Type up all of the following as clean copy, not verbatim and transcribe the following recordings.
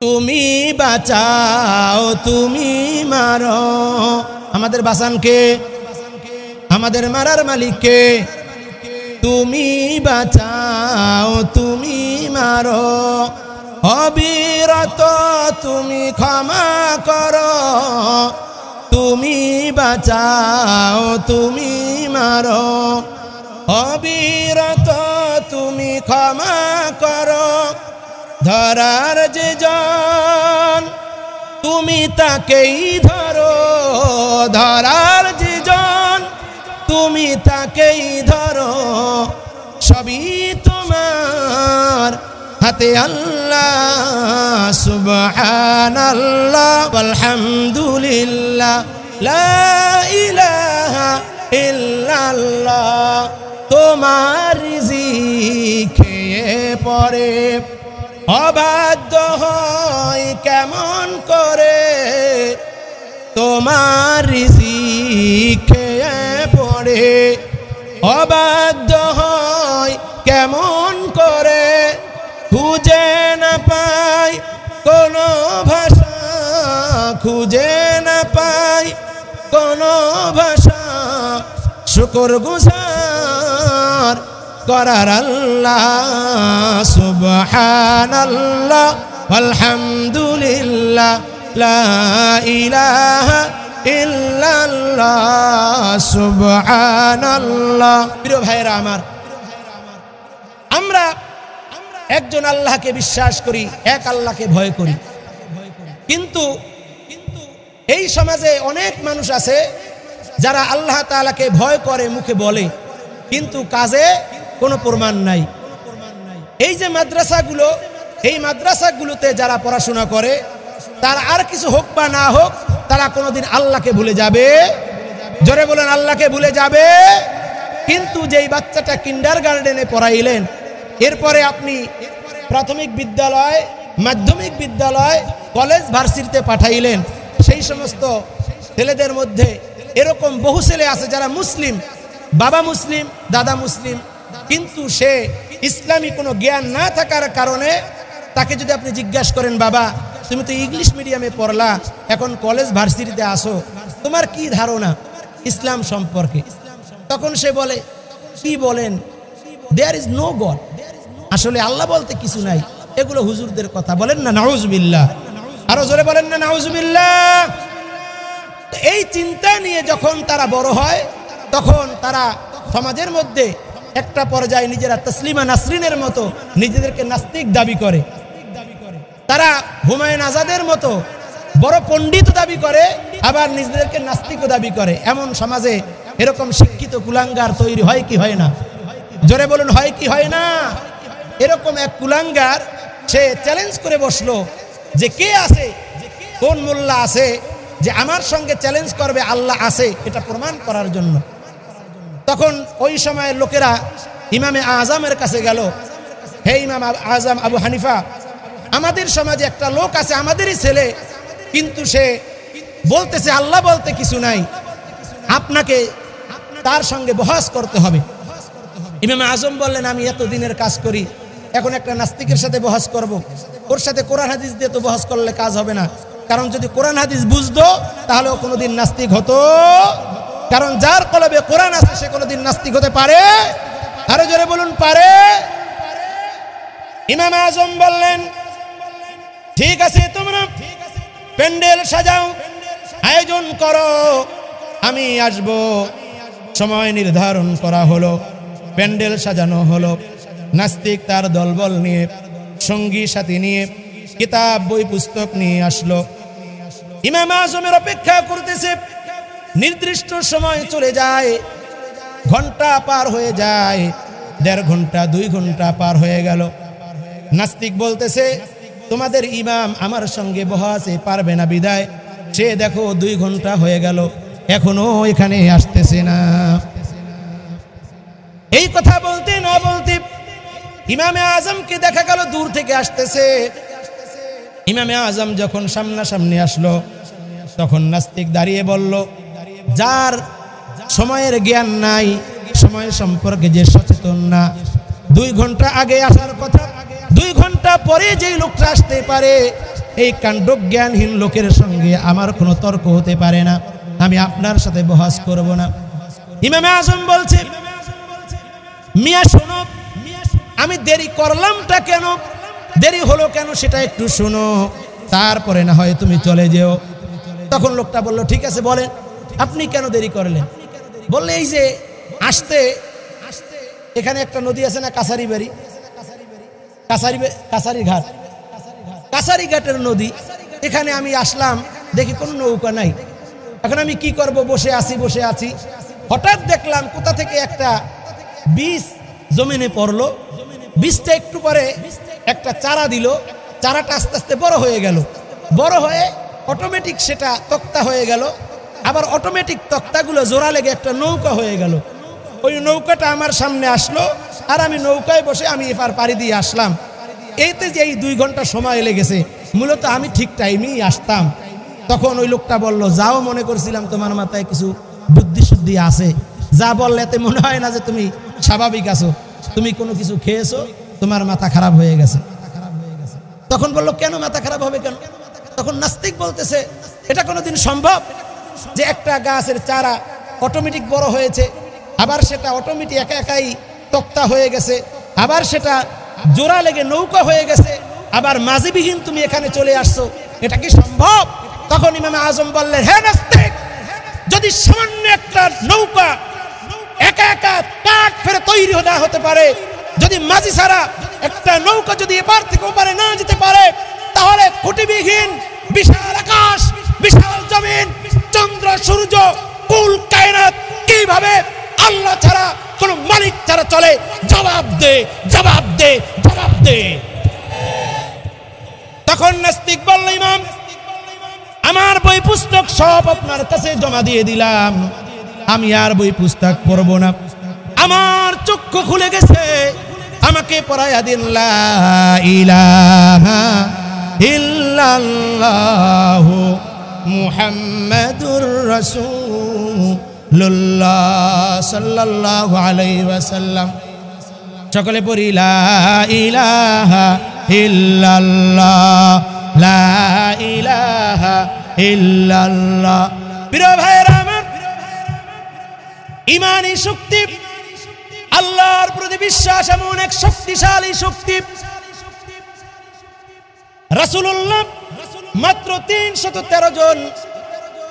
তুমি বাঁচাও তুমি মারো। আমাদের বাঁচানকে, আমাদের মারার মালিককে। তুমি বাঁচাও তুমি মারো, অবিরত তুমি ক্ষমা করো। তুমি বাঁচাও তুমি মারো, অবিরত তুমি ক্ষমা করো। ধরার যে জন তুমি তাকেই ধরো, ধরার যে জন তুমি তাকেই ধরো। সবই তোমার হাতে আল্লাহ, সুবহানাল্লাহ আলহামদুলিল্লাহ লা ইলাহা ইল্লাল্লাহ। তোমার রিজিক খেয়ে পরে অবাধ্য হয় কেমন করে। তোমার রিজিক খেয়ে পড়ে অবাধ্য হয় কেমন করে। খুঁজে না পাই কোনো ভাষা, খুঁজে না পাই কোনো ভাষা। শুকর গুজার করার আল্লাহ, সুবহানাল্লাহ আলহামদুলিল্লাহ লা ইলাহা ইল্লাল্লাহ সুবহানাল্লাহ। প্রিয় ভাইরা আমার, আমরা একজন আল্লাহকে বিশ্বাস করি, এক আল্লাহকে ভয় করি। কিন্তু এই সমাজে অনেক মানুষ আছে যারা আল্লাহ তাআলাকে ভয় করে, মুখে বলে, কিন্তু কাজে কোনো প্রমাণ নাই। এই যে মাদ্রাসাগুলো, এই মাদ্রাসাগুলোতে যারা পড়াশোনা করে, তারা আর কিছু হোক বা না হোক, তারা কোনোদিন আল্লাহকে ভুলে যাবে। জোরে বলেন, আল্লাহকে ভুলে যাবে। কিন্তু যেই বাচ্চাটা কিন্ডারগার্টেনে পড়াইলেন, এরপরে আপনি প্রাথমিক বিদ্যালয়, মাধ্যমিক বিদ্যালয়, কলেজ, ভার্সিটিতে পাঠাইলেন, সেই সমস্ত ছেলেদের মধ্যে এরকম বহু ছেলে আছে যারা মুসলিম, বাবা মুসলিম, দাদা মুসলিম, কিন্তু সে ইসলামী কোনো জ্ঞান না থাকার কারণে তাকে যদি আপনি জিজ্ঞাসা করেন, বাবা তুমি তো ইংলিশ মিডিয়ামে পড়লা, এখন কলেজ ভার্সিটিতে আসো, তোমার কি ধারণা ইসলাম সম্পর্কে? তখন সে বলে, কি বলেন, দেয়ার ইজ নো গড, আসলে আল্লাহ বলতে কিছু নাই, এগুলো হুজুরদের কথা। বলেন না নাউজুবিল্লাহ, আরো জোরে বলেন না নাউজুবিল্লাহ। এই চিন্তা নিয়ে যখন তারা বড় হয়, তখন তারা সমাজের মধ্যে একটা পর্যায়ে নিজেরা তসলিমা নাসরিনের মতো নিজেদেরকে নাস্তিক দাবি করে। তারা হুমায়ুন আজাদের মতো বড় পণ্ডিত দাবি করে, আবার নিজেদেরকে নাস্তিকও দাবি করে। এমন সমাজে এরকম শিক্ষিত কুলাঙ্গার তৈরি হয় কি হয় না? জোরে বলুন, হয় কি হয় না? এরকম এক কুলাঙ্গার, সে চ্যালেঞ্জ করে বসলো যে কে আছে, কোন মোল্লা আছে যে আমার সঙ্গে চ্যালেঞ্জ করবে আল্লাহ আছে এটা প্রমাণ করার জন্য। তখন ওই সময়ের লোকেরা ইমামে আজমের কাছে গেল, হে ইমাম আজম আবু হানিফা, আমাদের সমাজে একটা লোক আছে, আমাদেরই ছেলে, কিন্তু সে বলতেছে আল্লাহ বলতে কিছু নাই, আপনাকে তার সঙ্গে বহস করতে হবে। ইমাম আজম বললেন, আমি এত দিনের কাজ করি, এখন একটা নাস্তিকের সাথে বহস করব? ওর সাথে কোরআন হাদিস দিয়ে তো বহস করলে কাজ হবে না, কারণ যদি কোরআন হাদিস বুঝতো তাহলে ও কোনোদিন নাস্তিক হতো। কারণ যার কলবে কোরআন আছে সে কোনোদিন নাস্তিক হতে পারে? আরো জোরে বলুন, পারে? ইমাম আজম বললেন, ঠিক আছে, তোমরা প্যান্ডেল সাজাও, আয়োজন করো, আমি আসব। সময় নির্ধারণ করা হলো, প্যান্ডেল সাজানো হলো। নাস্তিক তার দলবল নিয়ে, সঙ্গী সাথী নিয়ে, কিতাব বই পুস্তক নিয়ে আসলো। ইমাম আজমের অপেক্ষা করতেছে। নির্দিষ্ট সময় চলে যায়, ঘন্টা পার হয়ে যায়, 1.5 ঘন্টা 2 ঘন্টা পার হয়ে গেল। নাস্তিক বলতেছে, তোমাদের ইমাম আমার সঙ্গে বহাসে পারবে না বিদায়, সে দেখো 2 ঘন্টা হয়ে গেল, এখনো এখানে আসতেছে না। এই কথা বলতে না বলতে ইমামে আজমকে দেখা গেল দূর থেকে আসতেছে। ইমামে আজম যখন সামনাসামনি আসলো, তখন নাস্তিক দাঁড়িয়ে বলল, যার সময়ের জ্ঞান নাই, সময় সম্পর্কে যে সচেতন না, 2 ঘন্টা আগে আসার কথা, 2 ঘন্টা পরে যেই লোকটা আসতে পারে, এই কাণ্ডজ্ঞানহীন লোকের সঙ্গে আমার কোনো তর্ক হতে পারে না, আমি আপনার সাথে বহাস করব না। ইমামে আজম বলছে, মিয়া শোনো, আমি দেরি করলামটা কেন, দেরি হলো কেন সেটা একটু শোনো, তারপরে না হয় তুমি চলে যেও। তখন লোকটা বলল, ঠিক আছে বলেন আপনি কেন দেরি করলেন? বললে, এই যে আসতে এখানে একটা নদী আছে না, কাছারি বাড়ি, কাছারি ঘাট, কাছারি ঘাটের নদী, এখানে আমি আসলাম, দেখি কোনো নৌকা নাই। এখন আমি কি করব? বসে আছি, হঠাৎ দেখলাম কোথা থেকে একটা বীজ জমিনে পড়লো, বীজটা একটু পরে একটা চারা দিল, চারাটা আস্তে আস্তে বড় হয়ে গেল, বড় হয়ে অটোমেটিক সেটা তক্তা হয়ে গেল, আবার অটোমেটিক তক্তাগুলো জোড়া লেগে একটা নৌকা হয়ে গেল। ওই নৌকাটা আমার সামনে আসলো, আর আমি নৌকায় বসে আমি এপার পাড়ি দিয়ে আসলাম। এইতে যে এই 2 ঘন্টা সময় লেগেছে, মূলত আমি ঠিক টাইমেই আসতাম। তখন ওই লোকটা বলল, যাও, মনে করছিলাম তোমার মাথায় কিছু বুদ্ধি শুদ্ধি আছে, যা বললে এতে মনে হয় না যে তুমি স্বাভাবিক আছো, তুমি কোনো কিছু খেয়েছো, তোমার মাথা খারাপ হয়ে গেছে। তখন বলল, কেন মাথা খারাপ হবে কেন? তখন নাস্তিক বলতেছে, এটা কোনোদিন সম্ভব যে একটা গাছের চারা অটোমেটিক বড় হয়েছে, আবার সেটা অটোমেটিক একা একাই তক্তা হয়ে গেছে, আবার সেটা জোড়া লেগে নৌকা হয়ে গেছে, আবার মাঝিবিহীন তুমি এখানে চলে আসছো, এটা কি সম্ভব? তখন ইমামে আজম বললেন, হে নাস্তিক, যদি সামান্য একটা নৌকা একা একা কাঠ ফেরে তৈরি না হতে পারে, যদি মাঝি ছাড়া একটা নৌকা যদি এপার থেকে ওপারে না যেতে পারে, তাহলে খুঁটিবিহীন বিশাল আকাশ, বিশাল জমিন, চন্দ্র সূর্য, কুল কায়নাত কিভাবে আল্লাহ ছাড়া, কোন মালিক ছাড়া চলে? জবাব দে, জবাব দে, জবাব দে। তখন নাস্তিক বলল, ইমাম, আমার বই পুস্তক সব আপনার কাছে জমা দিয়ে দিলাম, আমি আর বই পুস্তক পড়ব না, আমার চক্ষু খুলে গেছে, আমাকে পড়াইয়া দিন লা ইলাহা ইল্লাল্লাহু মুহাম্মাদুর রাসূলুল্লাহ সাল্লাল্লাহু আলাইহি ওয়াসাল্লাম। সকলে পড়ি, লা ইলাহা ইল্লাল্লাহ, লা ইলাহা ইল্লাল্লাহ। প্রিয় ভাইরা আমার, ঈমানী শক্তি, আল্লাহর প্রতি বিশ্বাস এমন এক শক্তিশালী শক্তি। রাসূলুল্লাহ মাত্র 313 জন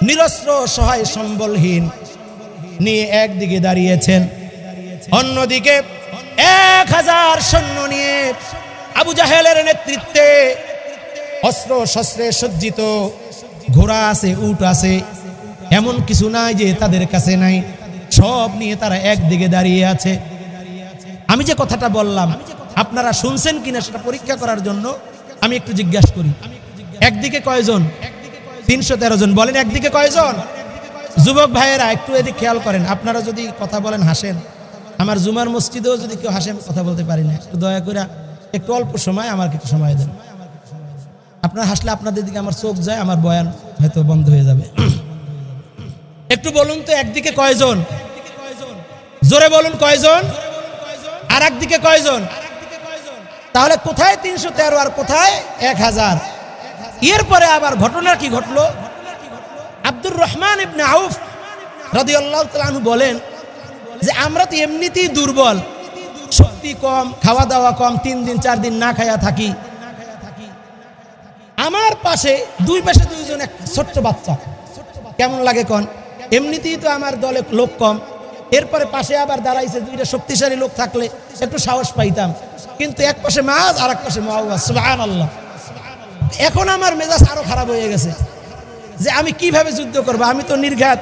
নিরস্ত্র সহায় সম্বলহীন নিয়ে একদিকে দাঁড়িয়েছেন, অন্যদিকে 1000 সৈন্য নিয়ে আবু জাহেলের নেতৃত্বে অস্ত্র শস্ত্রে সজ্জিত, ঘোড়া আছে, উট আছে, এমন কিছু নাই যে তাদের কাছে নাই, সব নিয়ে তারা একদিকে দাঁড়িয়ে আছে। আমি যে কথাটা বললাম আপনারা শুনছেন কিনা সেটা পরীক্ষা করার জন্য আমি একটু জিজ্ঞাসা করি, একদিকে কয়জন? 313 জন। বলেন একদিকে কয়জন? যুবক ভাইয়েরা একটু এদিক খেয়াল করেন, আপনারা যদি কথা বলেন হাসেন, আমার জুমার মসজিদেও যদি কেউ হাসেন, কথা বলতে পারি না, একটু দয়া করে একটু অল্প সময় আমার কিছু সময় দেন। আপনারা হাসলে আপনাদের দিকে আমার চোখ যায়, আমার বয়ান হয়তো বন্ধ হয়ে যাবে। একটু বলুন তো, একদিকে কয়জন? জোরে বলুন, কয়জন? আর একদিকে কয়জন? তাহলে কোথায় 313 আর কোথায় 1000? এরপরে আবার ঘটনা কি ঘটলো? আব্দুর রহমান ইবনে আউফ রাদিয়াল্লাহু তাআলা আনহু বলেন যে আমরা তো এমনিতেই দুর্বল, শক্তি কম, খাওয়া দাওয়া কম, 3 দিন 4 দিন না খায়া থাকি। আমার পাশে দুই পাশে দুইজন এক ছোট্ট বাচ্চা, কেমন লাগে কোন? এমনিতেই তো আমার দলে লোক কম, এরপরে পাশে আবার দাঁড়াইছে 2টা শক্তিশালী লোক, থাকলে একটু সাহস পাইতাম, কিন্তু এক পাশে মাছ আর এক পাশে মুআওয়াজ। সুবহানাল্লাহ। এখন আমার মেজাজ আরো খারাপ হয়ে গেছে যে আমি কিভাবে যুদ্ধ করব, আমি তো নির্ঘাত,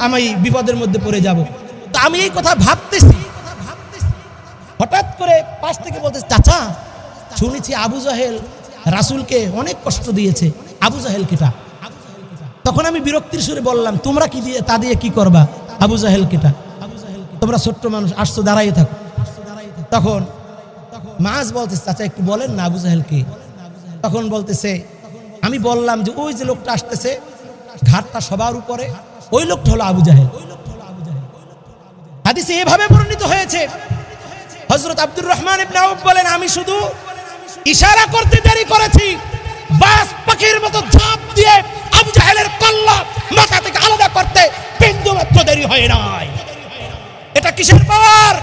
আমি বিপদের মধ্যে পড়ে যাব। তো আমি এই কথা ভাবতেছি, হঠাৎ করে পাশ থেকে বলতে, চাচা শুনেছি আবু জাহেল রাসূলকে অনেক কষ্ট দিয়েছে, আবু জাহেল কিটা? তখন আমি বিরক্তির সুরে বললাম, তোমরা কি দিয়ে তা দিয়ে কি করবা? আবু জাহেল কিটা? তোমরা ছোট্ট মানুষ, আসছো, দাঁড়াইয়ে থাকো। তখন মাছ বলতেছে, চাচা একটু বলেন না আবু জাহেল কে? তখন বলতেছে, আমি বললাম যে ওই যে লোকটা আসতেছে ঘাটটা সবার উপরে, ওই লোকটা হলো আবু জাহেল। হাদিসে এভাবে বর্ণিত হয়েছে। হযরত আব্দুর রহমান ইবনে আউফ বলেন, আমি শুধু ইশারা করতে দেরি করেছি, বাস পাখির মতো ঝাঁপ দিয়ে আবু জাহেলের কল্লা মাথা থেকে আলাদা করতে বিন্দু মাত্র দেরি হয় নাই। এটা কিসের পাওয়ার?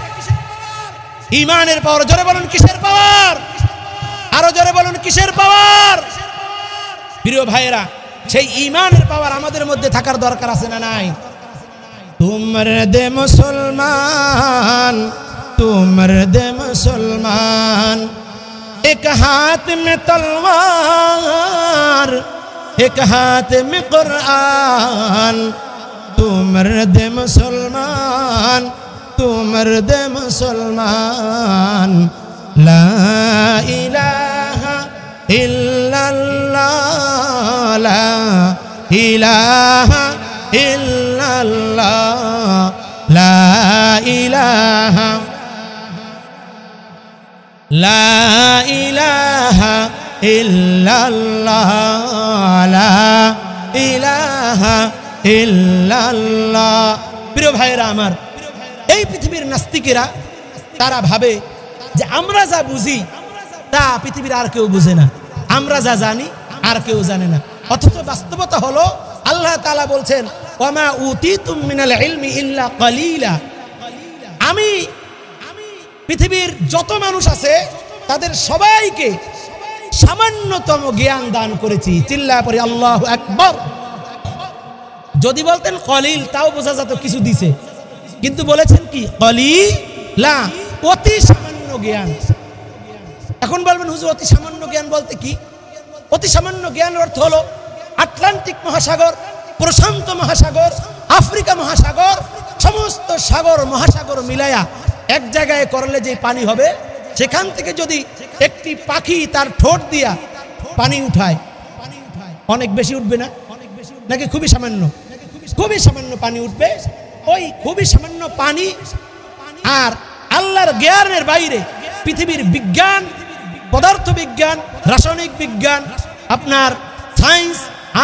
ঈমানের পাওয়ার। জোরে বলুন কিসের পাওয়ার? আরো জোরে বলুন কিসের পাওয়ার? প্রিয় ভাইয়েরা, সেই ঈমানের পাওয়ার আমাদের মধ্যে থাকার দরকার আছে না নাই? তুম মর্দে মুসলমান, তুম মর্দে মুসলমান, এক হাত মে তলওয়ার, এক হাত মে কুরআন, তুম মর্দে মুসলমান, তুম মর্দে মুসলমান, লা ইলাহা ইল্লাল্লাহ, লা ইলাহা ইল্লাল্লাহ, লা ইলাহা, লা ইলাহা ইল্লাল্লাহ, লা ইলাহা ইল্লাল্লাহ। প্রিয় ভাইরা আমার, এই পৃথিবীর নাস্তিকেরা তারা ভাবে যে আমরা যা বুঝি তা পৃথিবীর আর কেউ বুঝে না, আমরা যা জানি আর কেউ জানে না। অথচ বাস্তবতা হলো আল্লাহ তাআলা বলছেন, ওয়ামা উতিতুম মিনাল ইলমি ইল্লা কালিলা। আমি পৃথিবীর যত মানুষ আছে তাদের সবাইকে সামান্যতম জ্ঞান দান করেছি। চিল্লায় পড়ি আল্লাহু আকবার। যদি বলতেন কলিল তাও বোঝা যেত কিছু দিছে, কিন্তু বলেছেন কি কলিলা, অতি সামান্য জ্ঞান। এখন বলবেন হুজুর অতি সামান্য জ্ঞান বলতে কি? অতি সামান্য জ্ঞান অর্থ হলো আটলান্টিক মহাসাগর, প্রশান্ত মহাসাগর, আফ্রিকা মহাসাগর, সমস্ত সাগর মহাসাগর মিলায়া এক জায়গায় করলে যে পানি হবে, সেখান থেকে যদি একটি পাখি তার ঠোঁট দিয়া পানি উঠায়, অনেক বেশি উঠবে না নাকি খুবই সামান্য? খুবই সামান্য পানি উঠবে। ওই খুবই সামান্য পানি আর আল্লাহর জ্ঞানের বাইরে পৃথিবীর বিজ্ঞান, পদার্থ বিজ্ঞান, রাসায়নিক বিজ্ঞান, আপনার সায়েন্স,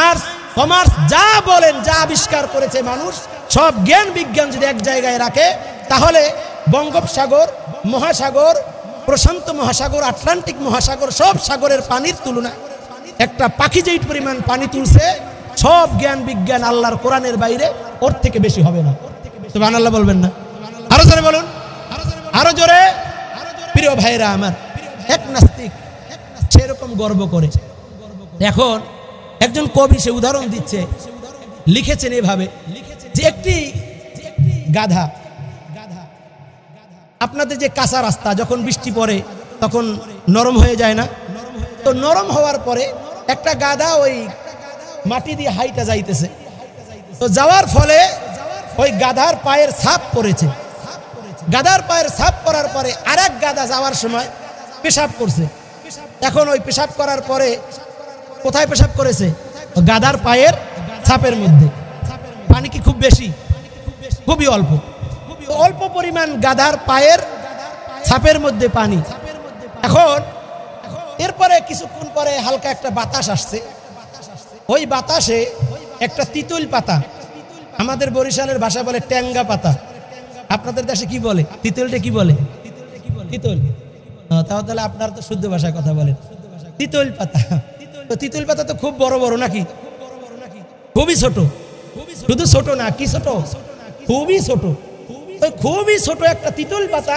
আর্টস, কমার্স, যা বলেন, যা আবিষ্কার করেছে মানুষ, সব জ্ঞান বিজ্ঞান যদি এক জায়গায় রাখে, তাহলে বঙ্গোপসাগর, মহাসাগর, প্রশান্ত মহাসাগর, আটলান্টিক মহাসাগর, সব সাগরের পানির তুলনায় একটা পাখি যেই পরিমাণ পানি তুলছে, সব জ্ঞান বিজ্ঞান আল্লাহর কোরআনের বাইরে ওর থেকে বেশি হবে না। সুবহানাল্লাহ বলবেন না? আরো জোরে বলুন, আরো জোরে। প্রিয় ভাইরা আমার, এক নাস্তিক সেরকম গর্ব করে। এখন একজন কবি সে উদাহরণ দিচ্ছে, লিখেছেন এভাবে যে একটি গাধা, আপনাদের যে কাঁচা রাস্তা যখন বৃষ্টি পড়ে তখন নরম হয়ে যায় না? তো নরম হওয়ার পরে একটা গাধা ওই মাটি দিয়ে হাইটা যাইতেছে, তো যাওয়ার ফলে ওই গাধার পায়ের ছাপ পড়েছে। গাধার পায়ের ছাপ পড়ার পরে আরেক গাধা যাওয়ার সময় পেশাব করছে। এখন ওই পেশাব করার পরে কোথায় পেশাব করেছে? গাধার পায়ের ছাপের মধ্যে। পানি কি খুব বেশি? খুবই অল্প। অল্প পরিমাণ গাধার পায়ের ছাপের মধ্যে পানি। এখন এরপরে কিছুক্ষণ পরে হালকা একটা বাতাস আসছে। ওই বাতাসে একটা তিতুল পাতা, আমাদের বরিশালের ভাষা বলে ট্যাঙ্গা পাতা, আপনাদের দেশে কি বলে? তিতুলটা কি বলে? তিতুল। তাহলে আপনারা তো শুদ্ধ ভাষায় কথা বলেন, তিতুল পাতা। তো তিতুল পাতা তো খুব বড় বড় নাকি? খুবই ছোট। শুধু ছোট না, কি ছোট? খুবই ছোট। ওই খুবই ছোট একটা তিতুল পাতা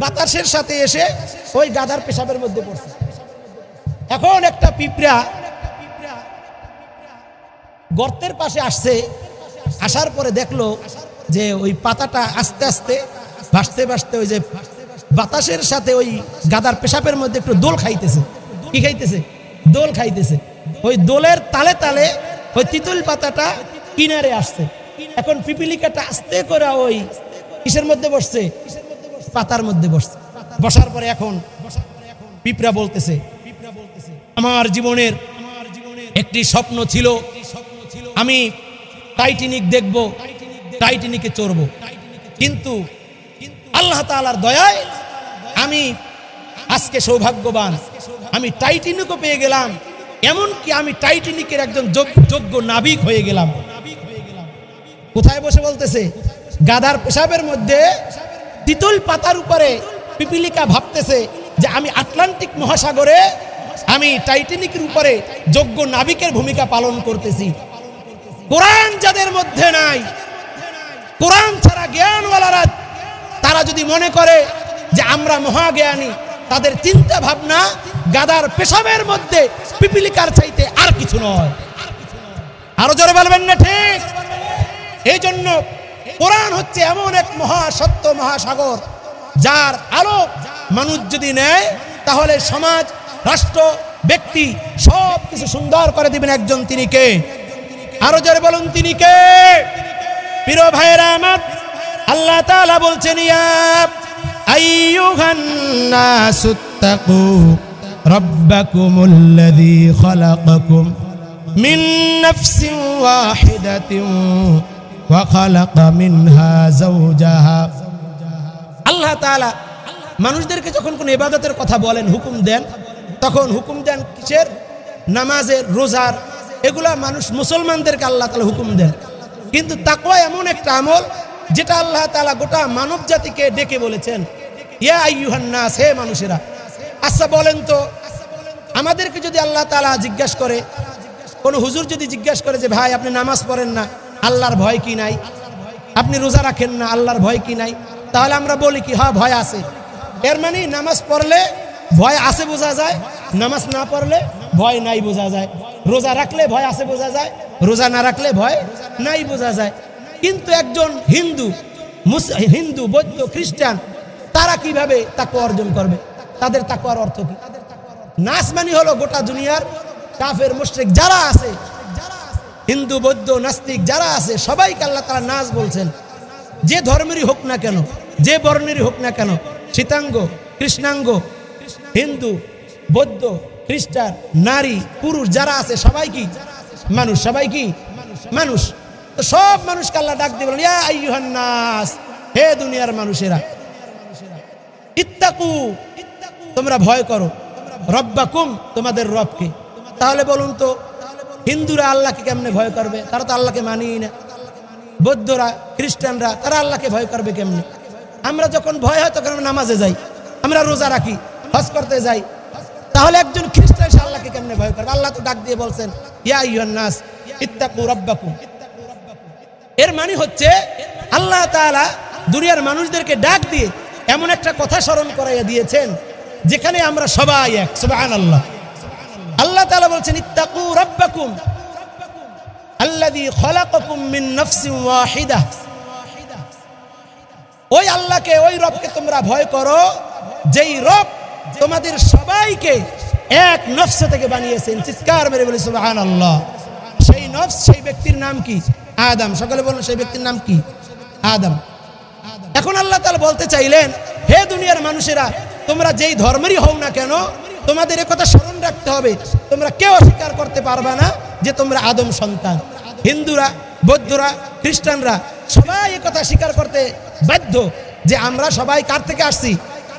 বাতাসের সাথে এসে ওই গাধার পেশাবের মধ্যে পড়ছে। এখন একটা পিঁপড়া গর্তের পাশে আসছে, আসার পরে দেখলো যে ওই পাতাটা আস্তে আস্তে ভাসতে ভাসতে ওই যে বাতাসের সাথে ওই গাধার পেশাবের মধ্যে একটু দোল খাইতেছে। কি খাইতেছে? দোল খাইতেছে। ওই দোলের তালে তালে ওই তিতুল পাতাটা কিনারে আসছে। এখন পিপিলিকাটা আস্তে করে ওই কিসের মধ্যে বসছে? পাতার মধ্যে বসছে। বসার পরে এখন পিঁপড়া বলতেছে, আমার জীবনের একটি স্বপ্ন ছিল, আমি টাইটানিক দেখব, টাইটানিকে চড়ব, কিন্তু আল্লাহ তাআলার দয়ায় আমি আজকে সৌভাগ্যবান, আমি টাইটানিকও পেয়ে গেলাম, এমনকি আমি টাইটানিকের একজন যোগ্য নাবিক হয়ে গেলাম। কোথায় বসে বলতেছে? গাধার পেশাবের মধ্যে তিতুল পাতার উপরে পিপিলিকা ভাবতেছে যে আমি আটলান্টিক মহাসাগরে আমি টাইটানিকের উপরে যোগ্য নাবিকের ভূমিকা পালন করতেছি। কোরআন যাদের মধ্যে নাই, কোরআন ছাড়া জ্ঞানওয়ালারা, তারা যদি মনে করে যে আমরা মহাজ্ঞানী, তাদের চিন্তা ভাবনা গাদার পেশাবের মধ্যে পিপিলিকার চাইতে আর কিছু নয়। আরো জোরে বলবেন না ঠিক? এই জন্য কোরআন হচ্ছে এমন এক মহাসত্য, মহাসাগর, যার আলো মানুষ যদি নেয় তাহলে সমাজ, রাষ্ট্র, ব্যক্তি সব কিছু সুন্দর করে দিবেন একজন। তিনি কে? আরো জোরে বলুন, তিনি কে? প্রিয় ভাইরা আমার, আল্লাহ তাআলা বলছেন, ইয়া আইয়ুহান নাসুত্তাকু রাব্বাকুমুল্লাযী খালাকাকুম মিন নাফসিন ওয়াহিদাতিন ওয়া খালাকা মিনহা যাওজাহা। আল্লাহ তাআলা মানুষদেরকে যখন কোন ইবাদতের কথা বলেন, হুকুম দেন, তখন হুকুম দেন কিসের? নামাজের, রোজার, এগুলা মানুষ মুসলমানদেরকে আল্লাহ তাআলা হুকুম দেন। কিন্তু তাকওয়া এমন একটা আমল যেটা আল্লাহ তাআলা গোটা মানব জাতিকে ডেকে বলেছেন, ইয়া আইয়ুহান নাস, হে মানুষেরা। আচ্ছা বলেন তো, আমাদেরকে যদি আল্লাহ তাআলা জিজ্ঞাসা করে, কোন হুজুর যদি জিজ্ঞাসা করে যে ভাই আপনি নামাজ পড়েন না, আল্লাহর ভয় কি নাই? আপনি রোজা রাখেন না, আল্লাহর ভয় কি নাই? তাহলে আমরা বলি কি, হ্যাঁ ভয় আছে। এর মানে নামাজ পড়লে ভয় আছে বোঝা যায়, নামাজ না পড়লে ভয় নাই বোঝা যায়। রোজা রাখলে ভয় আছে বোঝা যায়, রোজা না রাখলে ভয় নাই বোঝা যায়। কিন্তু একজন হিন্দু, বৌদ্ধ, খ্রিস্টান, তারা কিভাবে তাকওয়া অর্জন করবে? তাদের তাকওয়ার অর্থ কি? নাস মানে হলো গোটা দুনিয়ার কাফের, মুশরিক যারা আছে, হিন্দু, বৌদ্ধ, নাস্তিক যারা আছে, সবাইকে আল্লাহ তাআলা নাস বলছেন। যে ধর্মেরই হোক না কেন, যে বর্ণেরই হোক না কেন, শ্বেতাঙ্গ, কৃষ্ণাঙ্গ, হিন্দু, বৌদ্ধ, খ্রিস্টান, নারী, পুরুষ যারা আছে সবাই কি মানুষ? সবাই কি মানুষ? তো সব মানুষকে আল্লাহ ডাক দিয়ে বলেন, ইয়া আইয়ুহান নাস, হে দুনিয়ার মানুষেরা, ইত্তাকু, তোমরা ভয় করো, রব্বাকুম, তোমাদের রবকে। তাহলে বলুন তো, হিন্দুরা আল্লাহকে কেমনে ভয় করবে? তারা তো আল্লাহকে মানেই না। বৌদ্ধরা, খ্রিস্টানরা, তারা আল্লাহকে ভয় করবে কেমনে? আমরা যখন ভয় হয় তখন আমরা নামাজে যাই, আমরা রোজা রাখি, হজ করতে যাই। তাহলে একজন খ্রিস্টান সে আল্লাহকে কেমনে ভয় করবে? আল্লাহ তো ডাক দিয়ে বলছেন, ইয়া আইয়ুহান নাস ইত্তাকু রাব্বাকুম। এর মানে হচ্ছে আল্লাহ তাআলা দুনিয়ার মানুষদেরকে ডাক দিয়ে এমন একটা কথা স্মরণ করাইয়া দিয়েছেন যেখানে আমরা সবাই এক। সুবহানাল্লাহ। আল্লাহ তাআলা বলছেন, ইত্তাকু রাব্বাকুম আল্লাযী খালাকাকুম মিন নাফসিন ওয়াহিদাহ। ওই আল্লাহকে, ওই রবকে তোমরা ভয় করো, যেই রব তোমাদের সবাইকে এক নফস থেকে বানিয়েছেন। চিৎকার মেরে বলি সুবহানাল্লাহ। সেই নফস, সেই ব্যক্তির নাম কি? আদম। সকলে বলুন, সেই ব্যক্তির নাম কি? আদম। এখন আল্লাহ তাআলা বলতে চাইলেন, হে দুনিয়ার মানুষেরা, তোমরা যেই ধর্মেরই হও না কেন, তোমাদের একথা স্মরণ রাখতে হবে, তোমরা কেউ অস্বীকার করতে পারবে না যে তোমরা আদম সন্তান। হিন্দুরা, বৌদ্ধরা, খ্রিস্টানরা সবাই একথা স্বীকার করতে বাধ্য যে আমরা সবাই কার থেকে আসছি?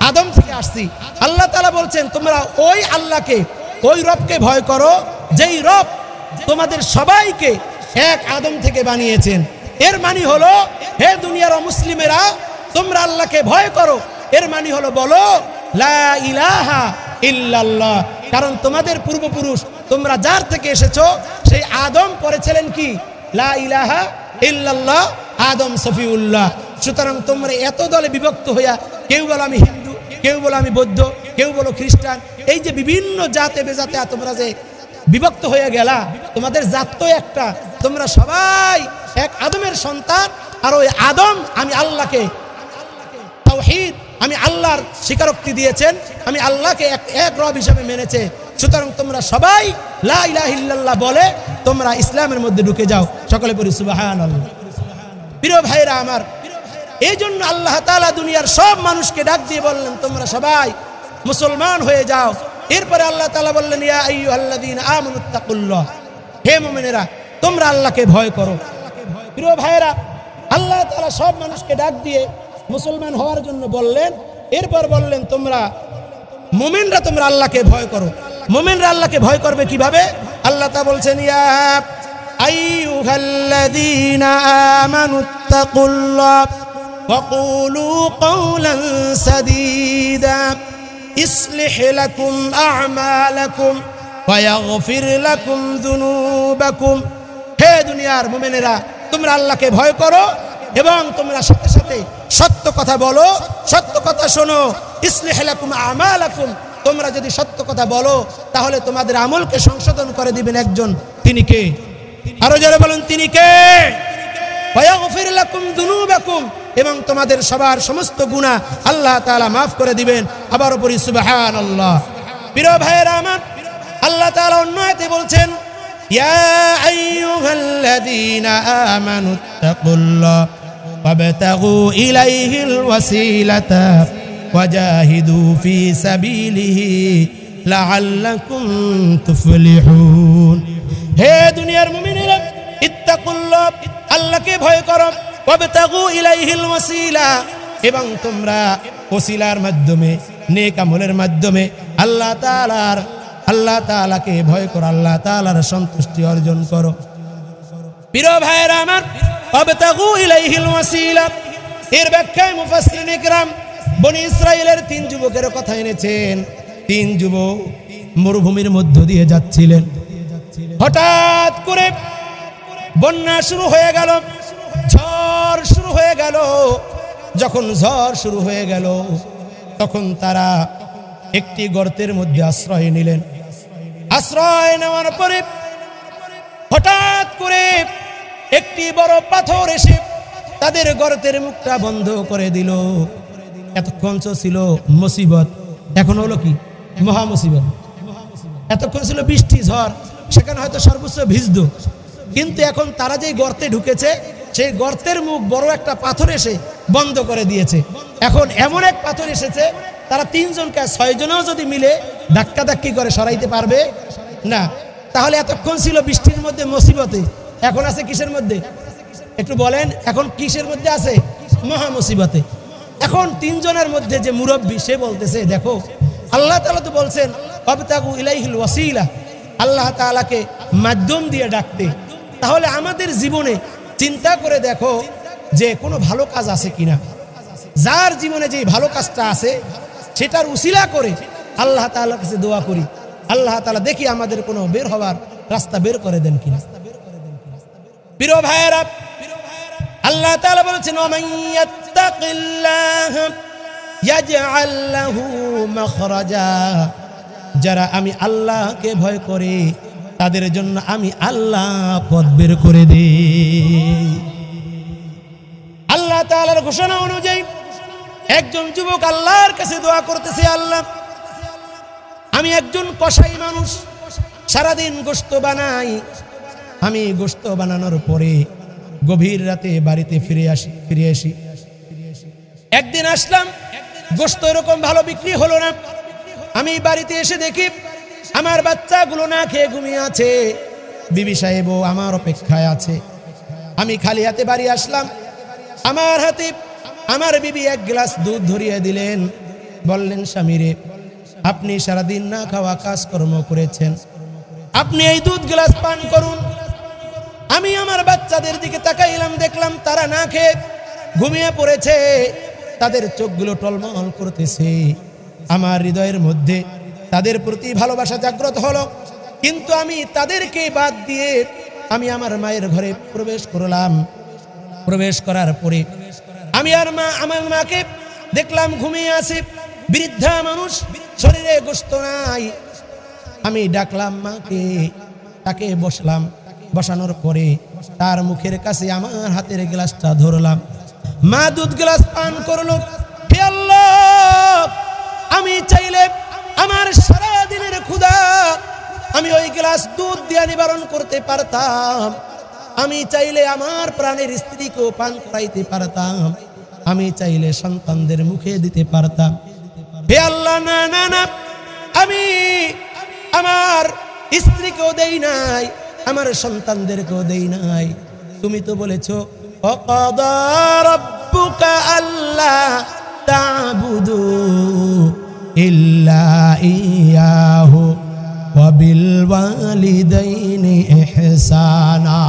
আদম থেকে আসছি। আল্লাহ তাআলা বলছেন, তোমরা ওই আল্লাহকে, ওই রবকে ভয় করো যেই রব তোমাদের সবাইকে এক আদম থেকে বানিয়েছেন। এর মানে হলো, হে দুনিয়ার মুসলিমেরা, তোমরা আল্লাহকে ভয় করো। এর মানে হলো বলো লা ইলাহা ইল্লাল্লাহ। কারণ তোমাদের পূর্বপুরুষ, তোমরা যার থেকে এসেছো, সেই আদম পড়েছিলেন কি? লা ইলাহা ইল্লাল্লাহ, আদম সফিউল্লাহ। সুতরাং তোমরা এত দলে বিভক্ত হইয়া, কেউ বলো আমি হিন্দু, কেউ বলো আমি বৌদ্ধ, কেউ বলো খ্রিস্টান, এই যে বিভিন্ন জাতে বেজাতে তোমরা যে বিভক্ত হয়ে গেলা, তোমাদের জাত তো একটা, তোমরা সবাই এক আদমের সন্তান। আর ওই আদম আমি আল্লাহকে তাওহীদ, আমি আল্লাহর স্বীকারোক্তি দিয়েছেন, আমি আল্লাহকে এক রব হিসাবে মেনেছে। সুতরাং তোমরা সবাই লা ইলাহা ইল্লাল্লাহ বলে তোমরা ইসলামের মধ্যে ঢুকে যাও। সকলে পড়ি সুবহানাল্লাহ। প্রিয় ভাইরা আমার, এই জন্য আল্লাহ তাআলা দুনিয়ার সব মানুষকে ডাক দিয়ে বললেন, তোমরা সবাই মুসলমান হয়ে যাও। এরপরে আল্লাহ তাআলা বললেন, ইয়া আইয়ুহাল্লাযীনা আমানুত্তাকুল্লাহ, হে মুমিনেরা, তোমরা আল্লাহকে ভয় করো। প্রিয় ভাইরা, আল্লাহ তাআলা সব মানুষকে ডাক দিয়ে মুসলমান হওয়ার জন্য বললেন। এরপর বললেন, তোমরা মুমিনরা, তোমরা আল্লাহকে ভয় করো। মুমিনরা আল্লাহকে ভয় করবে কিভাবে? আল্লাহ তাআলা বলছেন, ইয়া আইয়ুহাল্লাযীনা আমানুত্তাকুল্লাহ ওয়া কুলু কাওলান সাদীদা। ইসলিহ লাকুম আ'মালাকুম ওয়া ইয়াগফির লাকুম যুনুবাকুম। হে দুনিয়ার মুমিনেরা, তোমরা আল্লাহকে ভয় করো এবং তোমরা সাথে সাথে সত্য কথা বলো, সত্য কথা শোনো। ইসলিহ লাকুম আ'মালাকুম, তোমরা যদি সত্য কথা বলো তাহলে তোমাদের আমলকে সংশোধন করে দিবেন একজন, তিনি কে? আরো জোরে বলুন, তিনি কে? ওয়া ইয়াগফির লাকুম যুনুবাকুম, এবং তোমাদের সবার সমস্ত গুনাহ আল্লাহ তাআলা মাফ করে দিবেন। আবার পড়ি সুবহানাল্লাহ। প্রিয় ভাইয়েরা আমার, আল্লাহ তাআলা অন্য আয়াতে বলছেন, ইয়া আইয়ুহাল্লাযীনা আমানুত্তাকুল্লাহ ওয়াবতাগু ইলাইহিল ওয়াসিলাতা ওয়াজাহিদু ফি সাবিলিহি লাআল্লাকুম তুফলিহুন। হে দুনিয়ার মুমিনেরা, ইত্তাকুল্লাহ, আল্লাহকে ভয় করো, ওয়াবতাগু ইলাইহিল ওয়াসিলা, এবং তোমরা ওসিলার মাধ্যমে, নেক আমলের মাধ্যমে আল্লাহ তাআলাকে ভয় করো, আল্লাহ তাআলার সন্তুষ্টি অর্জন করো। প্রিয় ভাইয়েরা আমার, ওয়াবতাগু ইলাইহিল ওয়াসিলা এর ব্যাখ্যায় মুফাসসিরিন ইকরাম বনি ইসরাইলের 3 যুবকের কথা এনেছেন। 3 যুবক মরুভূমির মধ্য দিয়ে যাচ্ছিলেন। হঠাৎ করে বন্যা শুরু হয়ে গেল, ঝড় শুরু হয়ে গেল। যখন ঝড় শুরু হয়ে গেল তখন তারা একটি গর্তের মধ্যে আশ্রয় নিলেন। আশ্রয় নেওয়ার পরে হঠাৎ করে একটি বড় পাথর এসে তাদের গর্তের মুখটা বন্ধ করে দিল। এতক্ষণ ছিল মুসিবত, এখন হলো কি? মহা মুসিবত। এতক্ষণ ছিল বৃষ্টি ঝড়, সেখানে হয়তো সর্বোচ্চ ভিজত, কিন্তু এখন তারা যেই গর্তে ঢুকেছে সেই গর্তের মুখ বড় একটা পাথর এসে বন্ধ করে দিয়েছে। এখন এমন এক পাথর এসেছে, তারা 3 জনকে 6 জনেও যদি মিলে ধাক্কাধাক্কি করে সরাইতে পারবে না। তাহলে এতক্ষণ ছিল বৃষ্টির মধ্যে মুসিবতে, এখন আছে কিসের মধ্যে? একটু বলেন, এখন কিসের মধ্যে আছে? মহা মুসিবতে। এখন 3 জনের মধ্যে যে মুরব্বী, সে বলতেছে, দেখো আল্লাহ তাআলা তো বলছেন ওয়াবতাগু ইলাইহিল ওয়াসিলা, আল্লাহ তাআলাকে মাধ্যম দিয়ে ডাকতে। তাহলে আমাদের জীবনে চিন্তা করে দেখো যে কোনো ভালো কাজ আছে কিনা। যার জীবনে যে ভালো কাজটা আছে সেটার উসিলা করে আল্লাহ তাআলার কাছে দোয়া করি, আল্লাহ তাআলা দেখি আমাদের কোনো বের হওয়ার রাস্তা বের করে দেন কিনা। প্রিয় ভাইয়েরা, আল্লাহ তাআলা বলেছেন, ওয়া ইয়াত্তাকিল্লাহ ইয়াজআল লাহু মাখরাজা, যারা আমি আল্লাহকে ভয় করে তাদের জন্য আমি আল্লাহ পথ বের করে দেই। আল্লাহ তাআলার ঘোষণা অনুযায়ী একজন যুবক আল্লাহর কাছে দোয়া করতেছে, আল্লাহ, আমি একজন কসাই মানুষ, সারাদিন গোশত বানাই। আমি গোশত বানানোর পরে গভীর রাতে বাড়িতে ফিরে আসি। একদিন আসলাম, গোশত এরকম ভালো বিক্রি হলো না। আমি বাড়িতে এসে দেখি আমার বাচ্চাগুলো না খেয়ে ঘুমিয়ে আছে, বিবি সাহেবও আমার অপেক্ষায় আছে। আমি খালি হাতে বাড়ি আসলাম। আমার হাতে আমার বিবি 1 গ্লাস দুধ ধরিয়ে দিলেন, বললেন, স্বামীরে, আপনি সারাদিন না খাওয়া কাজকর্ম করেছেন, আপনি এই দুধ গ্লাস পান করুন। আমি আমার বাচ্চাদের দিকে তাকাইলাম, দেখলাম তারা না খেয়ে ঘুমিয়ে পড়েছে, তাদের চোখগুলো টলমল করতেছে। আমার হৃদয়ের মধ্যে তাদের প্রতি ভালোবাসা জাগ্রত হলো, কিন্তু আমি তাদেরকে বাদ দিয়ে আমি আমার মায়ের ঘরে প্রবেশ করলাম। প্রবেশ করার পরে আমি আর মা, আমার মাকে দেখলাম ঘুমিয়ে আছে, বৃদ্ধা মানুষ, শরীরে গোশত নাই। আমি ডাকলাম মাকে, তাকে বসলাম। বসানোর পরে তার মুখের কাছে আমার হাতের গ্লাসটা ধরলাম। মা দুধ গ্লাস পান করলো। হে আল্লাহ, আমি চাইলে আমার সারা দিনের ক্ষুধা আমি ওই গ্লাস দুধ দিয়ে নিবারণ করতে পারতাম। আমি চাইলে আমার প্রাণের স্ত্রীকেও পান করাইতে পারতাম। আমি চাইলে সন্তানদের মুখে দিতে পারতাম। হে আল্লাহ, না না না, আমি আমার স্ত্রীকেও দেই নাই, আমার সন্তানদেরকেও দেই নাই। তুমি তো বলেছো, ওয়াকাদা রাব্বুকা আল্লা তা'বুদু ইল্লা ইয়াহু ওয়া বিল ওয়ালিদাইনি ইহসানা।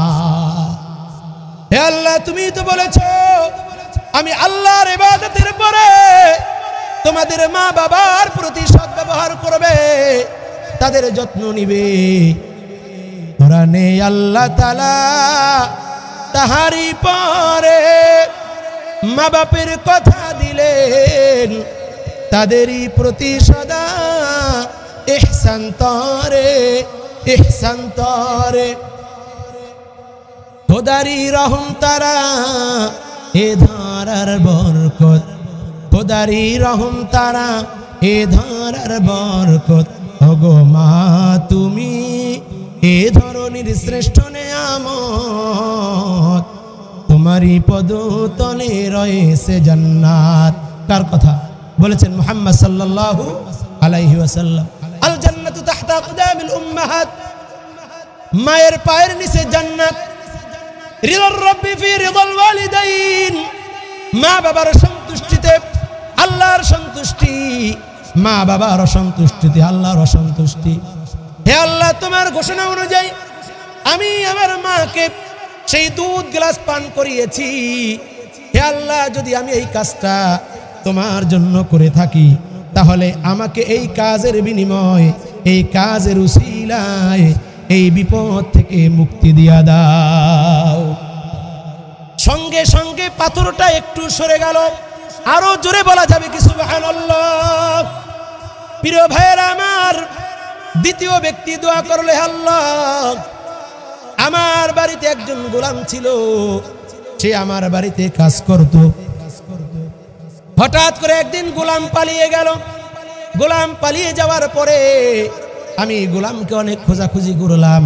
হে আল্লাহ, তুমি তো বলেছো আমি আল্লাহর ইবাদতের পরে তোমাদের মা বাবার প্রতি সদ্ব্যবহার করবে, তাদের যত্ন নিবে। কোরআনে আল্লাহ তাআলা তাহারি পরে মা বাপের কথা দিলেন, তাদেরই প্রতি সদা ইহসান তরে, ইহসান তরে। খোদারি রহম তারা এ ধারার বরকত, খোদারি রহম তারা এ ধারার বরকত। ওগো মা তুমি এ ধরনের শ্রেষ্ঠ নেয়ামত, তোমারই পদতলে রয়েছে জান্নাত। কার কথা বলেছেন? মুহাম্মদ সাল্লাল্লাহু আলাইহি ওয়াসাল্লাম। আল জান্নাতু তাহতা আকদামিল উম্মাহাত, মায়ের পায়ের নিচে জান্নাত। রিদার রাব্বি ফি রিদাল ওয়ালিদাইন, মা বাবার সন্তুষ্টিতে আল্লাহর সন্তুষ্টি, মা বাবার অসন্তুষ্টিতে আল্লাহর অসন্তুষ্টি। হে আল্লাহ, তোমার ঘোষণা অনুযায়ী আমি আমার মাকে সেই দুধ গ্লাস পান করিয়েছি। হে আল্লাহ, যদি আমি এই কাজটা তোমার জন্য করে থাকি, তাহলে আমাকে এই কাজের বিনিময়ে, এই কাজের উসিলায় এই বিপদ থেকে মুক্তি দিয়া দাও। সঙ্গে সঙ্গে পাথরটা একটু সরে গেল। আরো জোরে বলা যাবে কি সুবহানাল্লাহ? প্রিয় ভাইয়েরা আমার, দ্বিতীয় ব্যক্তি দোয়া করলে, আল্লাহ আমার বাড়িতে একজন গোলাম ছিল, সে আমার বাড়িতে কাজ করত। হঠাৎ করে একদিন গোলাম পালিয়ে গেল। গোলাম পালিয়ে যাওয়ার পরে আমি গোলামকে অনেক খোঁজাখুঁজি করলাম,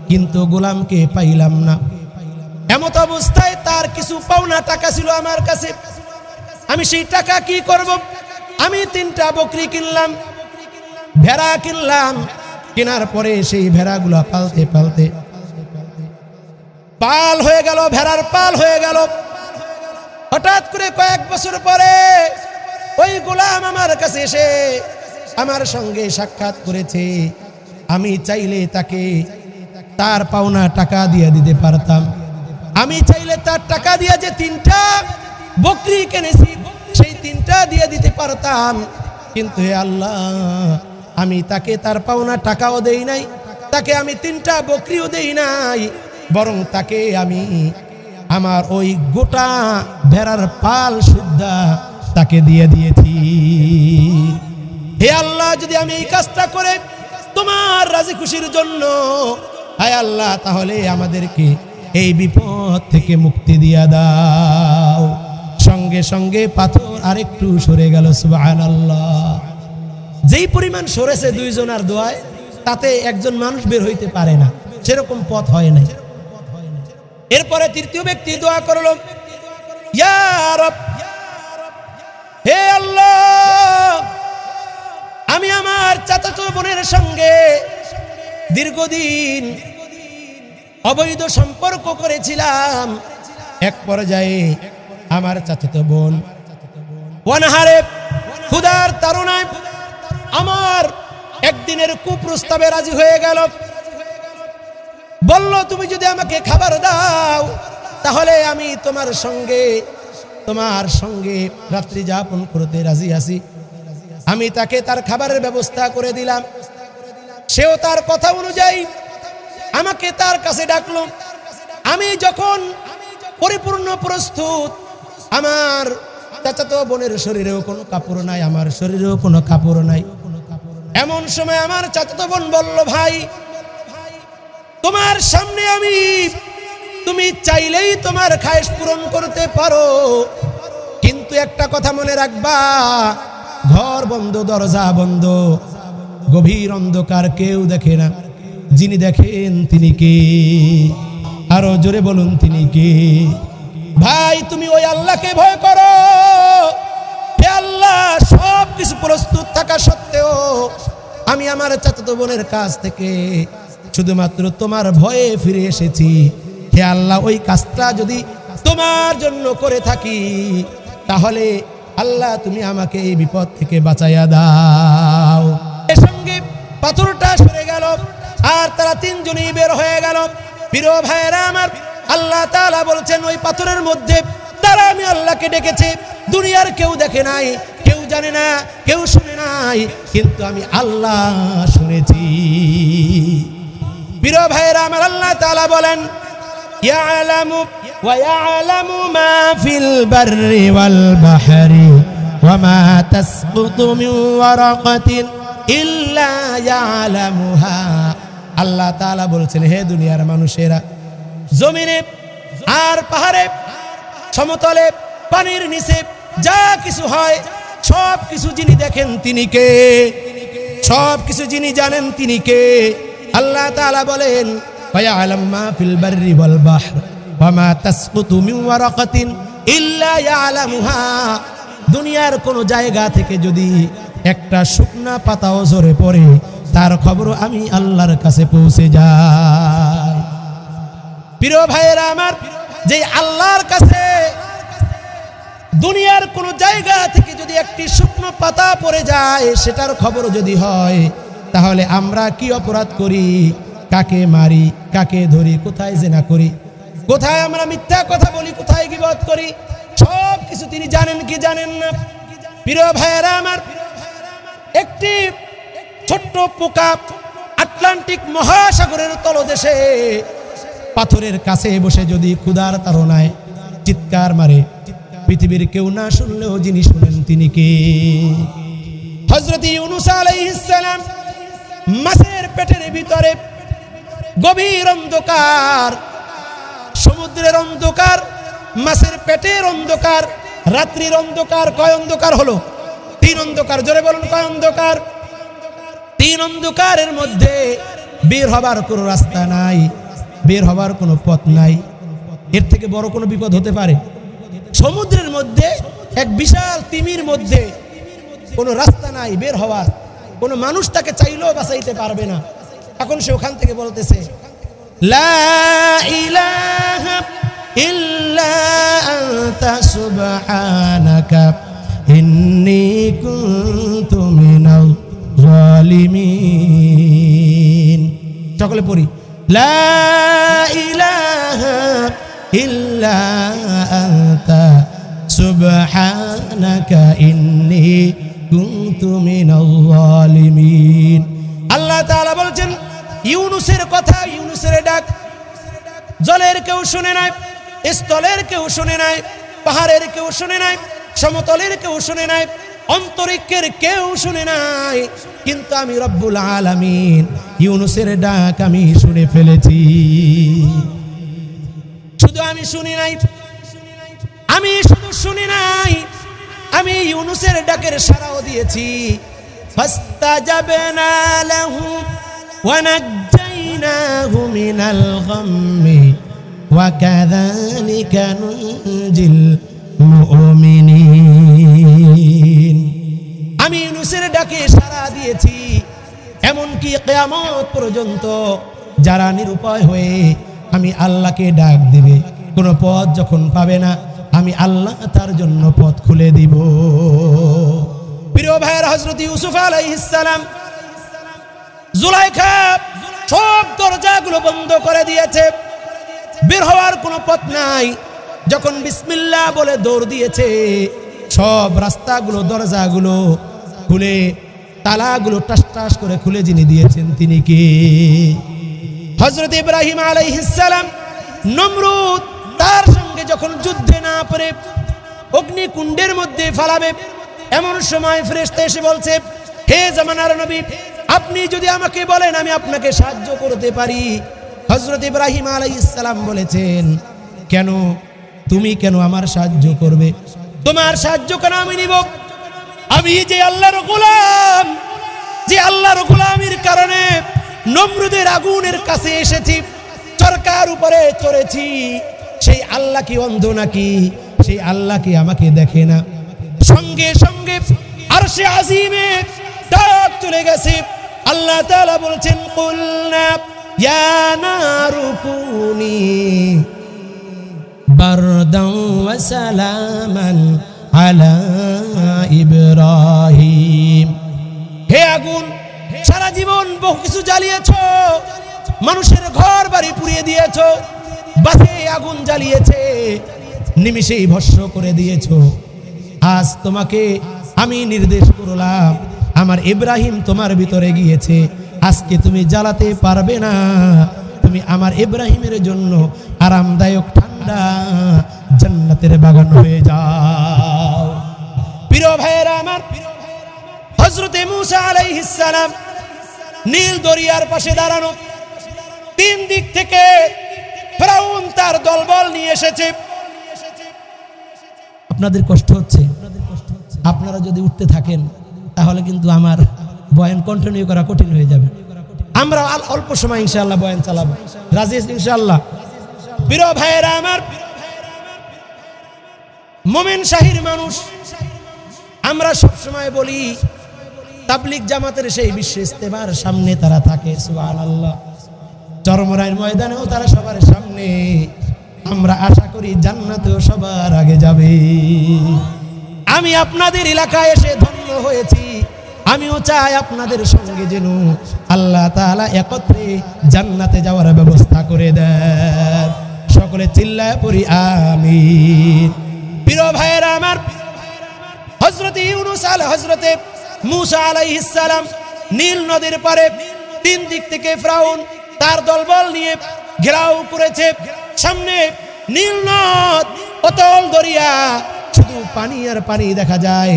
কিন্তু গোলামকে পাইলাম না। এমত অবস্থায় তার কিছু পাওনা টাকা ছিল আমার কাছে। আমি সেই টাকা কি করব? আমি 3টা বকরি কিনলাম, ভেড়া কিনলাম। কেনার পরে সেই ভেড়াগুলো পালতে পালতে পাল হয়ে গেল, ভেড়ার পাল হয়ে গেল। হঠাৎ করে কয়েক বছর পরে ওই গোলাম আমার কাছে এসে আমার সঙ্গে সাক্ষাৎ করেছে। আমি চাইলে তাকে তার পাওনা টাকা দিয়ে দিতে পারতাম। আমি চাইলে তার টাকা দিয়ে যে 3টা বকরি কিনেছি, সেই 3টা দিয়ে দিতে পারতাম। কিন্তু হে আল্লাহ, আমি তাকে তার পাওনা টাকাও দেই নাই, তাকে আমি 3টা বকরিও দেই নাই, বরং তাকে আমি আমার ওই গোটা ভেড়ার পাল সুদ্ধা তাকে দিয়ে দিয়েছি। হে আল্লাহ, যদি আমি এই কাজটা করে তোমার রাজি খুশির জন্য, হায় আল্লাহ, তাহলে আমাদেরকে এই বিপদ থেকে মুক্তি দিয়া দাও। সঙ্গে সঙ্গে পাথর আরেকটু সরে গেল। সুবহানাল্লাহ। যেই পরিমাণ সরেছে 2 জনের দোয়ায়, তাতে একজন মানুষ বের হইতে পারে না, সেরকম পথ হয় নাই। এরপরে তৃতীয় ব্যক্তি দোয়া করল, ইয়া রব, হে আল্লাহ, আমি আমার চাচাতো বোনের সঙ্গে দীর্ঘদিন অবৈধ সম্পর্ক করেছিলাম। এক পর্যায়ে আমার চাচাতো বোন অনাহারে ক্ষুধার তাড়নায় আমার একদিনের কুপ্রস্তাবে রাজি হয়ে গেল। বলল, তুমি যদি আমাকে খাবার দাও, তাহলে আমি তোমার সঙ্গে রাত্রি যাপন করতে রাজি আছি। আমি তাকে তার খাবারের ব্যবস্থা করে দিলাম। সেও তার কথা অনুযায়ী আমাকে তার কাছে ডাকলো। আমি যখন পরিপূর্ণ প্রস্তুত, আমার চাচাতো বোনের শরীরেও কোনো কাপড় নাই, আমার শরীরেও কোনো কাপড় নাই। এমন সময় আমার চাচাতো বোন বলল, ভাই, তোমার সামনে আমি, তুমি চাইলেই তোমার খায়েশ পূরণ করতে পারো, কিন্তু একটা কথা মনে রাখবা, ঘর বন্ধ, দরজা বন্ধ, গভীর অন্ধকার, কেউ দেখে না। যিনি দেখেন তিনি কে? আরো জোরে বলুন, তিনি কে? ভাই, তুমি ওই আল্লাহকে ভয় করো। হে আল্লাহ, সব কিছু প্রস্তুত থাকা সত্ত্বেও আমি আমার চাচাতো বোনের কাছ থেকে শুধুমাত্র তোমার ভয়ে ফিরে এসেছি। হে আল্লাহ, ওই কাজটা যদি তোমার জন্য করে থাকি, তাহলে আল্লাহ তুমি আমাকে এই বিপদ থেকে বাঁচাইয়া দাও। এর সঙ্গে পাথরটা সরে গেল, আর তারা 3 জনই বের হয়ে গেল। প্রিয় ভাইয়েরা আমার, আল্লাহ তাআলা বলছেন, ওই পাথরের মধ্যে তারা আমি আল্লাহকে ডেকেছে, দুনিয়ার কেউ দেখে নাই, কেউ জানে না, কেউ শুনে নাই, কিন্তু আমি আল্লাহ শুনেছি। প্রিয় ভাইরা আমার, আল্লাহ তাআলা বলেন ইয়ালামু ওয়া ইয়ালামু মা ফিল বাররি ওয়াল বাহরি ওয়া মা তাসকুতু মিন ওয়ারাকাতিন ইল্লা ইয়ালামুহা। আল্লাহ তাআলা বলছেন, হে দুনিয়ার মানুষেরা, জমিনে আর পাহাড়ে, সমতলে, পানির নিচে যা কিছু হয় সব কিছু যিনি দেখেন তিনি কে? সব কিছু যিনি জানেন তিনি কে? আল্লাহ তাআলা বলেন ওয়া ইয়ালামু মা ফিল বাররি ওয়াল বাহর ওয়া মা তাসকুতু মিন ওয়ারাকাতিন ইল্লা ইয়ালামুহা। দুনিয়ার কোন জায়গা থেকে যদি একটা শুকনা পাতাও ঝরে পড়ে, তার খবর আমি আল্লাহর কাছে পৌঁছে যায়। প্রিয় ভাইয়েরা আমার, যে আল্লাহর কাছে দুনিয়ার কোন জায়গা থেকে যদি একটি শুকনো পাতা পড়ে যায়, সেটার খবর যদি হয়, তাহলে আমরা কি অপরাধ করি, কাকে মারি, কাকে ধরি, কোথায় জিনা করি, কোথায় আমরা মিথ্যা কথা বলি, কোথায় গীবত করি, সব কিছু তিনি জানেন কি জানেন না? প্রিয় ভাইয়েরা আমার, একটি ছোট্ট পোকা আটলান্টিক মহাসাগরের তলদেশে পাথরের কাছে বসে যদি ক্ষুধার তাড়নায় চিৎকার মারে, পৃথিবীর কেউ না শুনলেও যিনি শুনেন তিনি কে? হযরত ইউনূস আলাইহিস সালাম মাছের পেটের ভিতরে, গভীর অন্ধকার, সমুদ্রের অন্ধকার, মাছের পেটের অন্ধকার, রাত্রির অন্ধকার। কয় অন্ধকার হলো? 3 অন্ধকার। জোরে বলুন, কয় অন্ধকার? 3 অন্ধকারের মধ্যে বের হবার কোনো রাস্তা নাই, বের হবার কোনো পথ নাই। এর থেকে বড় কোনো বিপদ হতে পারে? সমুদ্রের মধ্যে এক বিশাল তিমির মধ্যে কোনো রাস্তা নাই বের হওয়ার, কোনো মানুষ তাকে চাইলেও বাঁচাইতে পারবে না। এখন সে ওখান থেকে বলতেছে, লা ইলাহা ইল্লা আনতা সুবহানাকা ইন্নী কুনতু মিনাল জালিমিন। সকলে পড়ি, লা ইলাহা ইল্লা আনতা সুবহানাকা ইন্নী কুনতু মিনাল জালিমিন। আল্লাহ তাআলা বলছেন, ইউনূসের কথা, ইউনূসের ডাক জলের কেউ শুনে নাই, স্থলের কেউ শুনে নাই, পাহাড়ের কেউ শুনে নাই, সমতলের কেউ শুনে নাই, অন্তরিক্ষের কেউ শুনে নাই, কিন্তু আমি রব্বুল আলামিন ইউনূসের ডাক আমি শুনে ফেলেছি। শুধু আমি শুনি নাই, আমি শুধু শুনি নাই, আমি ইউনূসের ডাকের সাড়াও দিয়েছি। ফাস্তাজাবনা লাহু ওয়া নাজ্জাইনাহু মিনাল গাম্মি ওয়া কাযালিকা নুনজিল মুমিনিন। আমি ইউনূসের ডাকে সাড়া দিয়েছি, এমনকি কিয়ামত পর্যন্ত যারা নিরুপায় হয়ে আমি আল্লাহকে ডাক দিবে, কোনো পথ যখন পাবে না, আমি আল্লাহ তার জন্য পথ খুলে দিব। প্রিয় ভাইয়ের, হযরত ইউসুফ আলাইহিস সালাম, জুলাইখা সব দরজাগুলো বন্ধ করে দিয়েছে, বের হওয়ার কোনো পথ নাই। যখন বিসমিল্লাহ বলে দৌড় দিয়েছে, সব রাস্তাগুলো, দরজাগুলো খুলে, তালাগুলো টাস টাস করে খুলে যিনি দিয়েছেন তিনি কে? হযরত ইব্রাহিম আলাইহিস সালাম, নমরুদ তার সঙ্গে যখন যুদ্ধে না পারে অগ্নিকুণ্ডের মধ্যে ফালাবে, এমন সময় ফেরেশতা এসে বলছে, হে জামানার নবী, আপনি যদি আমাকে বলেন আমি আপনাকে সাহায্য করতে পারি। হযরত ইব্রাহিম আলাইহিস সালাম বলেছেন, কেন? তুমি কেন আমার সাহায্য করবে? তোমার সাহায্য কেন আমি নিব? আমি যে আল্লাহর গোলাম, যে আল্লাহর গোলামির কারণে নমরুদের আগুনের কাছে এসেছি, চরকার উপরে চড়েছি, সেই আল্লাহ কি অন্ধ নাকি? সেই আল্লাহ কি আমাকে দেখে না? সঙ্গে সঙ্গে আরশে আজিমে ডাক চলে গেছে। আল্লাহ তাআলা বলছেন, কুলনা ইয়া নারু কুনি বারদান ওয়া সালামান আলা ইব্রাহিম। হে আগুন, সারা জীবন বহু কিছু জ্বালিয়েছো, মানুষের ঘর বাড়ি পুড়িয়ে দিয়েছো, বাসে আগুন জ্বালিয়েছে, নিমিষেই ভস্ম করে দিয়েছো। আজ তোমাকে আমি নির্দেশ করলাম আমার ইব্রাহিম তোমার ভিতরে গিয়েছে, আজকে তুমি জ্বালাতে পারবে না, তুমি আমার ইব্রাহিমের জন্য আরামদায়ক ঠান্ডা জান্নাতের বাগান হয়ে যাও। প্রিয় ভাইয়েরা আমার, হযরতে মূসা আলাইহিস সালাম নীল দরিয়ার পাশে দাঁড়ানো, তিন দিক থেকে ফেরাউন তার দলবল নিয়ে এসেছে। আপনাদের কষ্ট হচ্ছে, আপনারা যদি উঠতে থাকেন তাহলে কিন্তু আমার বয়ান কন্টিনিউ করা কঠিন হয়ে যাবে। আমরা অল্প সময় ইনশাআল্লাহ বয়ান চালাবো, রাজি আছেন ইনশাআল্লাহ? প্রিয় ভাইয়েরা আমার, মুমিন শাহীর মানুষ, আমরা সব সময় বলি তাবলীগ জামাতের সেই বিশ্ব ইস্তেমার সামনে তারা থাকে, সুবহানাল্লাহ। চরমরাইয়ের ময়দানেও তারা সবার সামনে। আমরা আশা করি জান্নাতেও সবার আগে যাবে। আমি আপনাদের এলাকায় এসে ধন্য হয়েছি, আমিও চাই আপনাদের সঙ্গে যেন আল্লাহ তাআলা একত্রে জান্নাতে যাওয়ার ব্যবস্থা করে দেন। সকলে চিল্লায় পড়ি আমিন। প্রিয় ভাইয়েরা আমার, হযরতে মূসা আলাইহিস সালাম নীল নদীর পারে, তিন দিক থেকে ফিরআউন তার দলবল নিয়ে ঘেরাও করেছে। সামনে নীল নদ, অতল দরিয়া, শুধু পানি আর পানি দেখা যায়,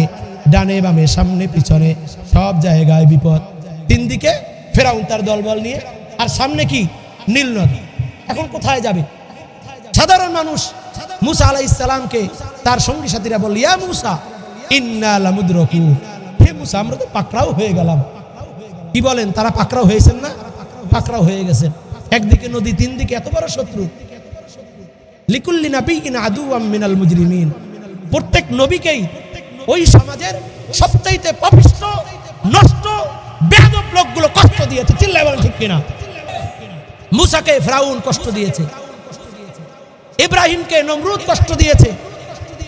ডানে বামে সামনে পিছনে সব জায়গায় বিপদ। তিন দিকে ফিরআউন তার দলবল নিয়ে, আর সামনে কি? নীল নদী। এখন কোথায় যাবে সাধারণ মানুষ? মূসা আলাইহিস সালামকে তার সঙ্গী সাথীরা বলল, ইয়া মূসা ইন্না লামুদরাকুন, হে মূসা আমরা তো পাকড়াও হয়ে গেলাম। কি বলেন? তারা পাকড়াও হয়েছেন না? পাকড়াও হয়ে গেছেন। একদিকে নদী, তিন দিকে এত বড় শত্রু। লিকুল্লি নাবিয়্যিন আদুওয়াম মিনাল মুজরিমিন, প্রত্যেক নবীকেই ওই সমাজের সবচাইতে পাপিষ্ঠ, নষ্ট, বেয়াদব লোকগুলো কষ্ট দিয়েছে। চিল্লায় বলেন ঠিক কিনা? মূসাকে ফিরআউন কষ্ট দিয়েছে, ইব্রাহিমকে নমরুদ কষ্ট দিয়েছে,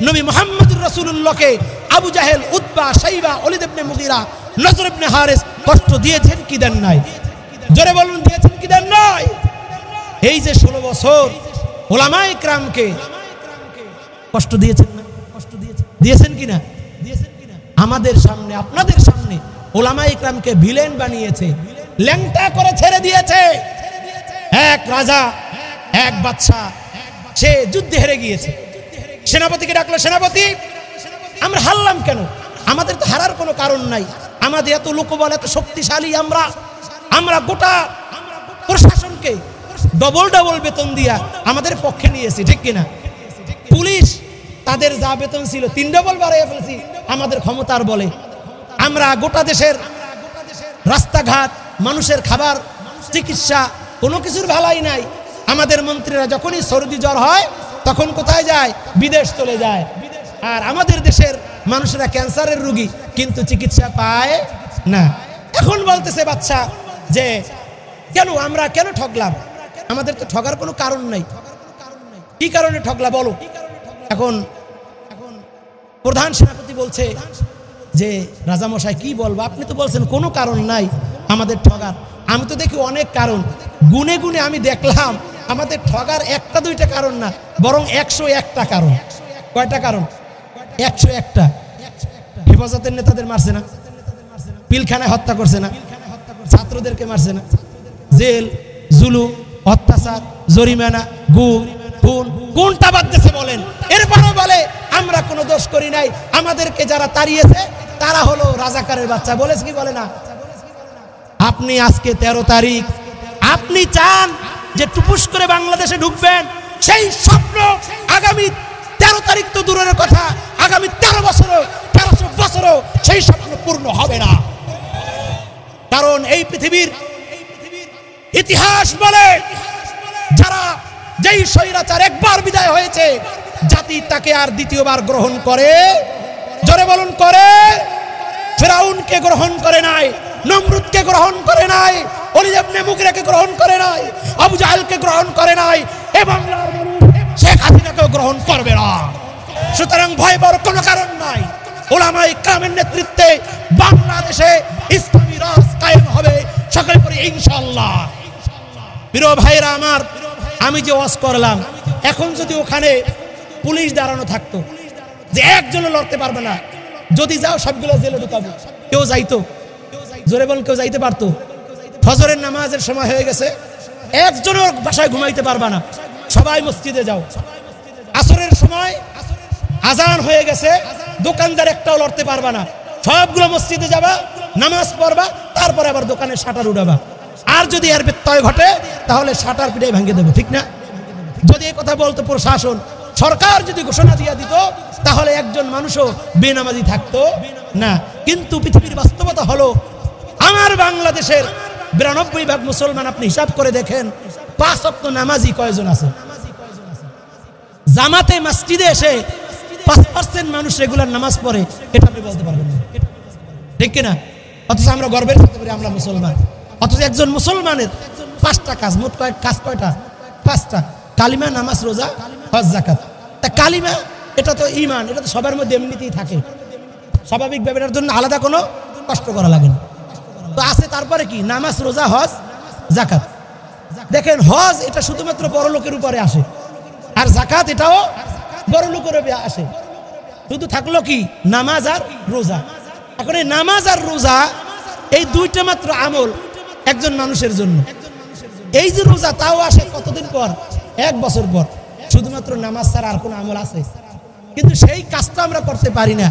নবী মুহাম্মদুর রাসূলুল্লাহকে আবু জাহেল, উতবা, শাইবা, ওলীদ ইবনে মুগীরা, নজর ইবনে হারিস কষ্ট দিয়েছেন কি দেন নাই? জোরে বলুন, দিয়েছেন কি দেন নাই? এই যে 16 বছর উলামায়ে কিরামকে কষ্ট দিয়েছেন না? কষ্ট দিয়েছেন কিনা? আমাদের সামনে, আপনাদের সামনে উলামায়ে কিরামকে ভিলেন বানিয়েছে, ল্যাংটা করে ছেড়ে দিয়েছে। এক রাজা, এক বাদশা, সে যুদ্ধে হেরে গিয়েছে, সেনাপতিকে ডাকলো, সেনাপতি আমরা হারলাম কেন? আমাদের তো হারার কোনো কারণ নাই, আমাদের এত লোকবল, এত শক্তিশালী, আমরা গোটা প্রশাসনকে ডবল বেতন দিয়া আমাদের পক্ষে নিয়েছি, ঠিক কিনা? পুলিশ তাদের যা বেতন ছিল 3 ডবল বাড়াইয়া ফেলেছি আমাদের ক্ষমতার বলে। আমরা গোটা দেশের রাস্তাঘাট, মানুষের খাবার, চিকিৎসা, কোনো কিছুর ভালাই নাই। আমাদের মন্ত্রীরা যখনই সর্দি জ্বর হয় তখন কোথায় যায়? বিদেশ চলে যায়। আর আমাদের দেশের মানুষেরা ক্যান্সারের রোগী, কিন্তু চিকিৎসা পায় না। এখন বলতেছে বাদশা যে কেন আমরা কেন ঠকলাম? আমাদের তো ঠকার কোনো কারণ নাই। কি কারণে ঠকলা বলো? এখন প্রধান সেনাপতি বলছে যে রাজামশাই কি বলবো, আপনি তো বলছেন কোনো কারণ নাই আমাদের ঠগার। আমি তো দেখি অনেক কারণ, গুনে গুনে আমি দেখলাম আমাদের ঠগার 1টা 2টা কারণ না, বরং 101টা কারণ। কয়টা কারণ? 101টা। হেফাজতের নেতাদের মারছে না, পিলখানায় হত্যা করছে না, ছাত্রদেরকে মারছে না, জেল, জুলুম, অত্যাচার, জরিমানা, গুম, খুন, কোনটা বাদ দিয়েছে বলেন? এরপরও বলে আমরা কোনো দোষ করি নাই, আমাদেরকে যারা তাড়িয়েছে তারা হলো রাজাকারের বাচ্চা। বলেছে কি বলে না? আপনি আজকে 13 তারিখ, আপনি চান যে টুপুস করে বাংলাদেশে ঢুকবেন, সেই স্বপ্ন আগামী 13 তারিখ তো দূরের কথা, আগামী 13 বছরও সেই স্বপ্ন পূর্ণ হবে না। কারণ এই পৃথিবীর ইতিহাস বলে যারা, যেই স্বৈরাচার একবার বিদায় হয়েছে, জাতি তাকে আর দ্বিতীয়বার গ্রহণ করে। জোরে বলুন, করে? ফিরআউনকে গ্রহণ করে নাই, নমরুদকে গ্রহণ করে নাই, ওলীদ ইবনে মুগীরাকে গ্রহণ করে নাই, আবু জাহেলকে গ্রহণ করে নাই, এবং শেখ হাসিনাকেও গ্রহণ করবে না। সুতরাং ভয় পাওয়ার কোনো কারণ নাই। উলামায়ে কিরামের নেতৃত্বে বাংলাদেশে ইসলামী রাজ কায়েম হবে, সকলে পড়ি ইনশাআল্লাহ। প্রিয় ভাইরা আমার, আমি যে ওয়াজ করলাম, এখন যদি ওখানে পুলিশ দাঁড়ানো থাকতো যে একজনও লড়তে পারবে না, যদি যাও সবগুলো জেলে ঢুকাবো। কেউ যাইতো? জোরে বল, কেউ যাইতে পারতো? ফজরের নামাজের সময় হয়ে গেছে, একজনও বাসায় ঘুমাইতে পারবা না, সবাই মসজিদে যাও। আসরের সময় আজান হয়ে গেছে, দোকানদার একটাও লড়তে পারবা না, সবগুলো মসজিদে যাবা, নামাজ পড়বা, তারপরে আবার দোকানের শাটার উঠাবা। আর যদি এর ব্যত্যয় ঘটে তাহলে শাটার পিটাই ভেঙে দেবো, ঠিক না? যদি এই কথা বলতো প্রশাসন, সরকার যদি ঘোষণা দিয়ে দিত, তাহলে একজন মানুষও বেনামাজি থাকতো না। কিন্তু পৃথিবীর বাস্তবতা হলো, আমার বাংলাদেশের 92% মুসলমান, আপনি হিসাব করে দেখেন 5 ওয়াক্ত নামাজি কয়জন আছে? জামাতে মসজিদে এসে 5% মানুষ রেগুলার নামাজ পড়ে, এটা আপনি বলতে পারবেন না, ঠিক কিনা? অথচ আমরা গর্বের সাথে বলি আমরা মুসলমান। অথচ একজন মুসলমানের 5টা কাজ, মোট কাজ কয়টা? 5টা। কালিমা, নামাজ, রোজা, হজ, যাকাত। তা কালিমা এটা তো ঈমান, এটা তো সবার মধ্যে এমনিতেই থাকে, স্বাভাবিক ব্যাপারের জন্য আলাদা কোনো কষ্ট করা লাগে না। তো আছে তারপরে কি? নামাজ, রোজা, হজ, যাকাত। দেখেন, হজ এটা শুধুমাত্র বড় লোকের উপরে আসে, আর যাকাত এটাও বড় লোকের উপরে আসে। শুধু থাকলো কি? নামাজ আর রোজা। এখন এই নামাজ আর রোজা, এই দুইটা মাত্র আমল একজন মানুষের জন্য। এই যে রোজা, তাও আসে কতদিন পর? 1 বছর পর। শুধুমাত্র নামাজ ছাড়া আর কোনো আমল আছে? কিন্তু সেই কাজটা আমরা করতে পারি না।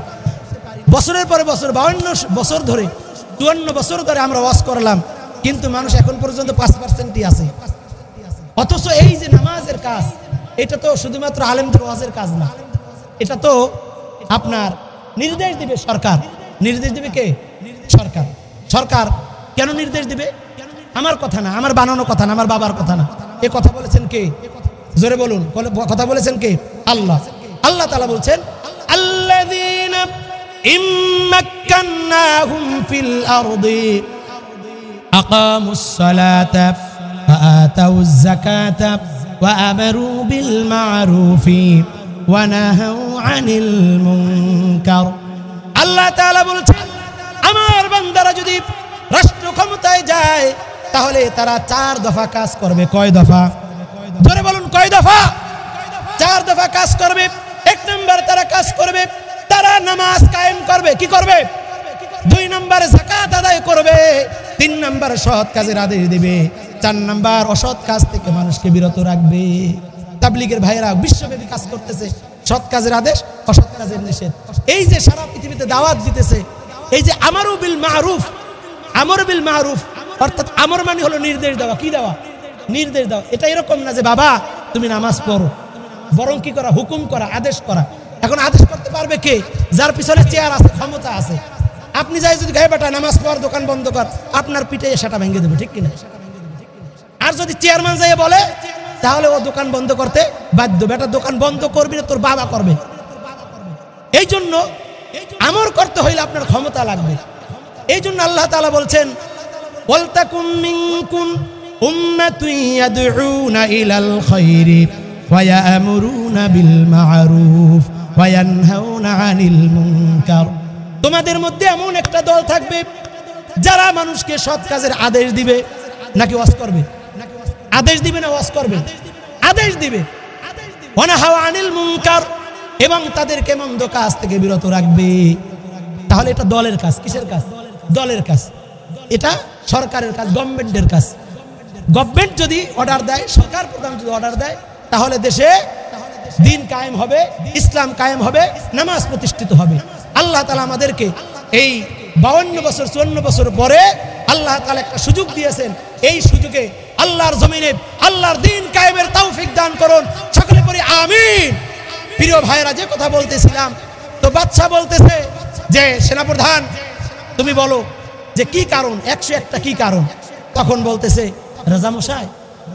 বছরের পরে বছর, 52 বছর ধরে, 54 বছর ধরে আমরা ওয়াজ করলাম, কিন্তু মানুষ এখন পর্যন্ত 5%ই আছে। অথচ এই যে নামাজের কাজ, এটা তো শুধুমাত্র আলেমদের ওয়াজের কাজ না, এটা তো আপনার নির্দেশ দিবে সরকার। নির্দেশ দিবে কে? সরকার। সরকার কেন নির্দেশ দিবে? আমার কথা না, আমার বানানো কথা না, আমার বাবার কথা না। এ কথা বলেছেন কে? জোরে বলুন, কথা বলেছেন কে? আল্লাহ। আল্লাহ তাআলা বলছেন, আল্লাযীনা ইম্মাক্কান্নাহুম ফিল আরদি আকামুস সালাতা ওয়া আতাউজ যাকাতা ওয়া আমারু বিল মা'রুফি ওয়া নাহাউ আনিল মুনকার। আল্লাহ তাআলা বলছেন, আমার বান্দারা যদি রাষ্ট্র ক্ষমতায় যায়, তাহলে তারা 4 দফা কাজ করবে। কয় দফা? ধরে বলুন, কয় দফা? 4 দফা কাজ করবে। 1 নম্বর, তারা কাজ করবে, তারা নামাজ কায়েম করবে। কি করবে? 2 নম্বর, যাকাত আদায় করবে। 3 নম্বর, সৎ কাজের আদেশ দিবে। 4 নম্বর, অসৎ কাজ থেকে মানুষকে বিরত রাখবে। তাবলীগের ভাইয়েরা বিশ্বব্যাপী কাজ করতেছে, সৎ কাজের আদেশ, অসৎ কাজের নিষেধ। এই যে সারা পৃথিবীতে দাওয়াত দিতেছে, এই যে আমারু বিল মা'রুফ, আমর বিল মা'রুফ, অর্থাৎ আমর মানে হলো নির্দেশ দেওয়া। কি দেওয়া? নির্দেশ দাও। এটা এরকম না যে বাবা তুমি নামাজ পড়ো, বরং কি করা? হুকুম করা, আদেশ করা। এখন আদেশ করতে পারবে কে? যার পিছনে চেয়ার আছে, ক্ষমতা আছে। আপনি যাই যদি গায়ে বেটা নামাজ পড়, দোকান বন্ধ কর, আপনার পিঠে সেটা ভেঙে দেবে, ঠিক কিনা? আর যদি চেয়ারম্যান যাই বলে, তাহলে ও দোকান বন্ধ করতে বাধ্য। বেটা দোকান বন্ধ করবি না, তোর বাবা করবে। এই জন্য আমর করতে হইলে আপনার ক্ষমতা লাগবে। এই জন্য আল্লাহ তাআলা বলছেন, ওয়ালতাকুম মিনকুম উম্মাতুন ইয়াদউনা ইলাল খায়রি ওয়া ইয়া'মুরুনা বিল মা'রুফ ওয়া ইয়ানহাউনা আনিল মুনকার। তোমাদের মধ্যে এমন একটা দল থাকবে যারা মানুষকে সৎ কাজের আদেশ দিবে। নাকি ওয়াজ করবে? আদেশ দিবে না ওয়াজ করবে? আদেশ দিবে। ওয়া নাহাউ আনিল মুনকার, এবং তাদেরকে মন্দ কাজ থেকে বিরত রাখবে। তাহলে এটা দলের কাজ। কিসের কাজ? দলের কাজ। এটা সরকারের কাজ, গভর্নমেন্টের কাজ। গভর্নমেন্ট যদি অর্ডার দেয়, সরকার প্রধান যদি অর্ডার দেয়, তাহলে দেশে দিন কায়েম হবে, ইসলাম কায়েম হবে, নামাজ প্রতিষ্ঠিত হবে। আল্লাহ তাআলা আমাদেরকে এই 52 বছর 54 বছর পরে আল্লাহ তাআলা একটা সুযোগ দিয়েছেন। এই সুযোগে আল্লাহর জমিনে আল্লাহর দিন কায়েমের তৌফিক দান করুন। সকলে পড়ি আমিন। প্রিয় ভাইরা, যে কথা বলতেছিলাম, তো বাদশা বলতেছে যে সেনাপ্রধান তুমি বলো যে কি কারণ, 101টা কি কারণ? তখন বলতেছে, রাজামশাই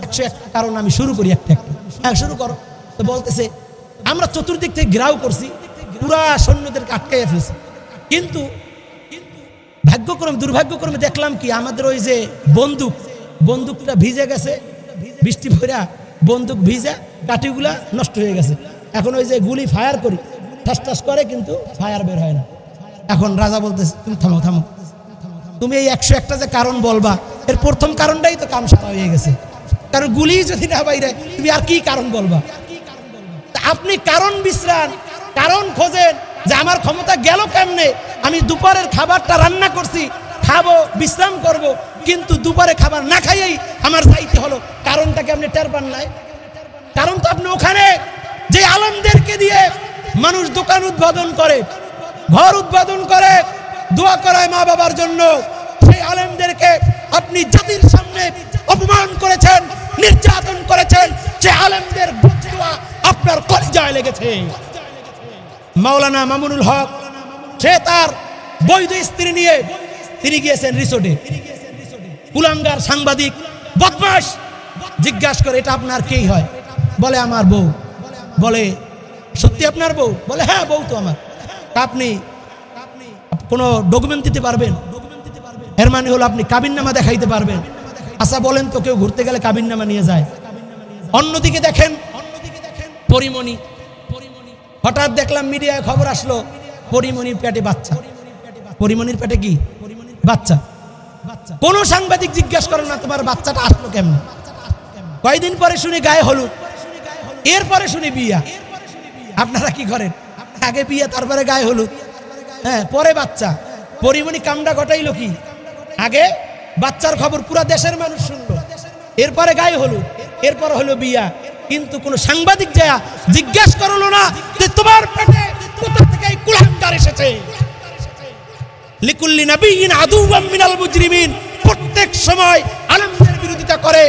101টা কারণ আমি শুরু করি একটা একটা। হ্যাঁ, শুরু করো। তো বলতেছে, আমরা চতুর্দিক থেকে ঘেরাও করছি, পুরা সৈন্যদেরকে আটকাইয়া ফেলছি, কিন্তু ভাগ্যক্রমে দুর্ভাগ্যক্রমে দেখলাম কি, আমাদের ওই যে বন্দুকটা ভিজে গেছে, বৃষ্টি ভরা বন্দুক ভিজে, কাঠিগুলা নষ্ট হয়ে গেছে। এখন ওই যে গুলি ফায়ার করি, ঠাস ঠাস করে, কিন্তু ফায়ার বের হয় না। এখন রাজা বলতেছে, তুমি থামো থামো, তুমি এই 101টা যে কারণ বলবা, এর প্রথম কারণটাই তো কাম সারা হয়ে গেছে। কারণ গুলি যদি না বাইরে, তুমি আর কি কারণ বলবা? আপনি কারণ বিশ্রান, কারণ খোঁজেন, যে আমার ক্ষমতা গেল কেমনে, আমি দুপুরের খাবারটা রান্না করছি, খাবো, বিশ্রাম করব, কিন্তু দুপুরে খাবার না খাইয়েই আমার যাইতে হলো। কারণটাকে আপনি টের পান নাই? কারণ তো আপনি ওখানে যে আলেমদেরকে দিয়ে মানুষ দোকান উদ্বোধন করে, ঘর উদ্বোধন করে, দোয়া করায় মা বাবার জন্য, সেই আলেমদেরকে আপনি জাতির সামনে অপমান করেছেন, নির্যাতন করেছেন। যে আলেমদের বদদুয়া আপনার কলিজায় লেগেছে। মাওলানা মামুনুল হক, সে তার বৈধ স্ত্রী নিয়ে তিনি গিয়েছেন রিসোর্টে। কুলাঙ্গার সাংবাদিক বদমাশ জিজ্ঞাসা করে, এটা আপনার কে হয়? বলে আমার বউ। বলে সত্যি আপনার বউ? বলে হ্যাঁ, বউ তো আমার। আপনি কোনো ডকুমেন্ট দিতে পারবেন? এর মানে হলো আপনি কাবিননামা দেখাইতে পারবেন। আচ্ছা বলেন তো, কেউ ঘুরতে গেলে কাবিননামা নিয়ে যায়? অন্যদিকে দেখেন পরিমণি, হঠাৎ দেখলাম মিডিয়ায় খবর আসলো পরিমণির পেটে বাচ্চা। পরিমণির পেটে কি বাচ্চা? কোন সাংবাদিক জিজ্ঞাসা করে না তোমার বাচ্চাটা আসলো কেমন? কয়দিন পরে শুনি গায়ে হলুদ, এরপরে শুনি বিয়া। আপনারা কি করেন? আগে বিয়া, তারপরে গায়ে হলুদ, হ্যাঁ, পরে বাচ্চা। পরিমণি কামটা ঘটাইল কি? আগে বাচ্চার খবর পুরা দেশের মানুষ শুনলো, এরপরে গায়ে হলুদ, এরপর হলো বিয়া। কিন্তু কোন সাংবাদিক যায় জিজ্ঞাসা করলো না যে তোমার পেটে কোথা থেকে এই কুলাঙ্গার এসেছে। লিকুল্লি নাবিয়িন আদুওয়াম মিনাল মুজরিমিন, প্রত্যেক সময় আলেমদের বিরোধিতা করে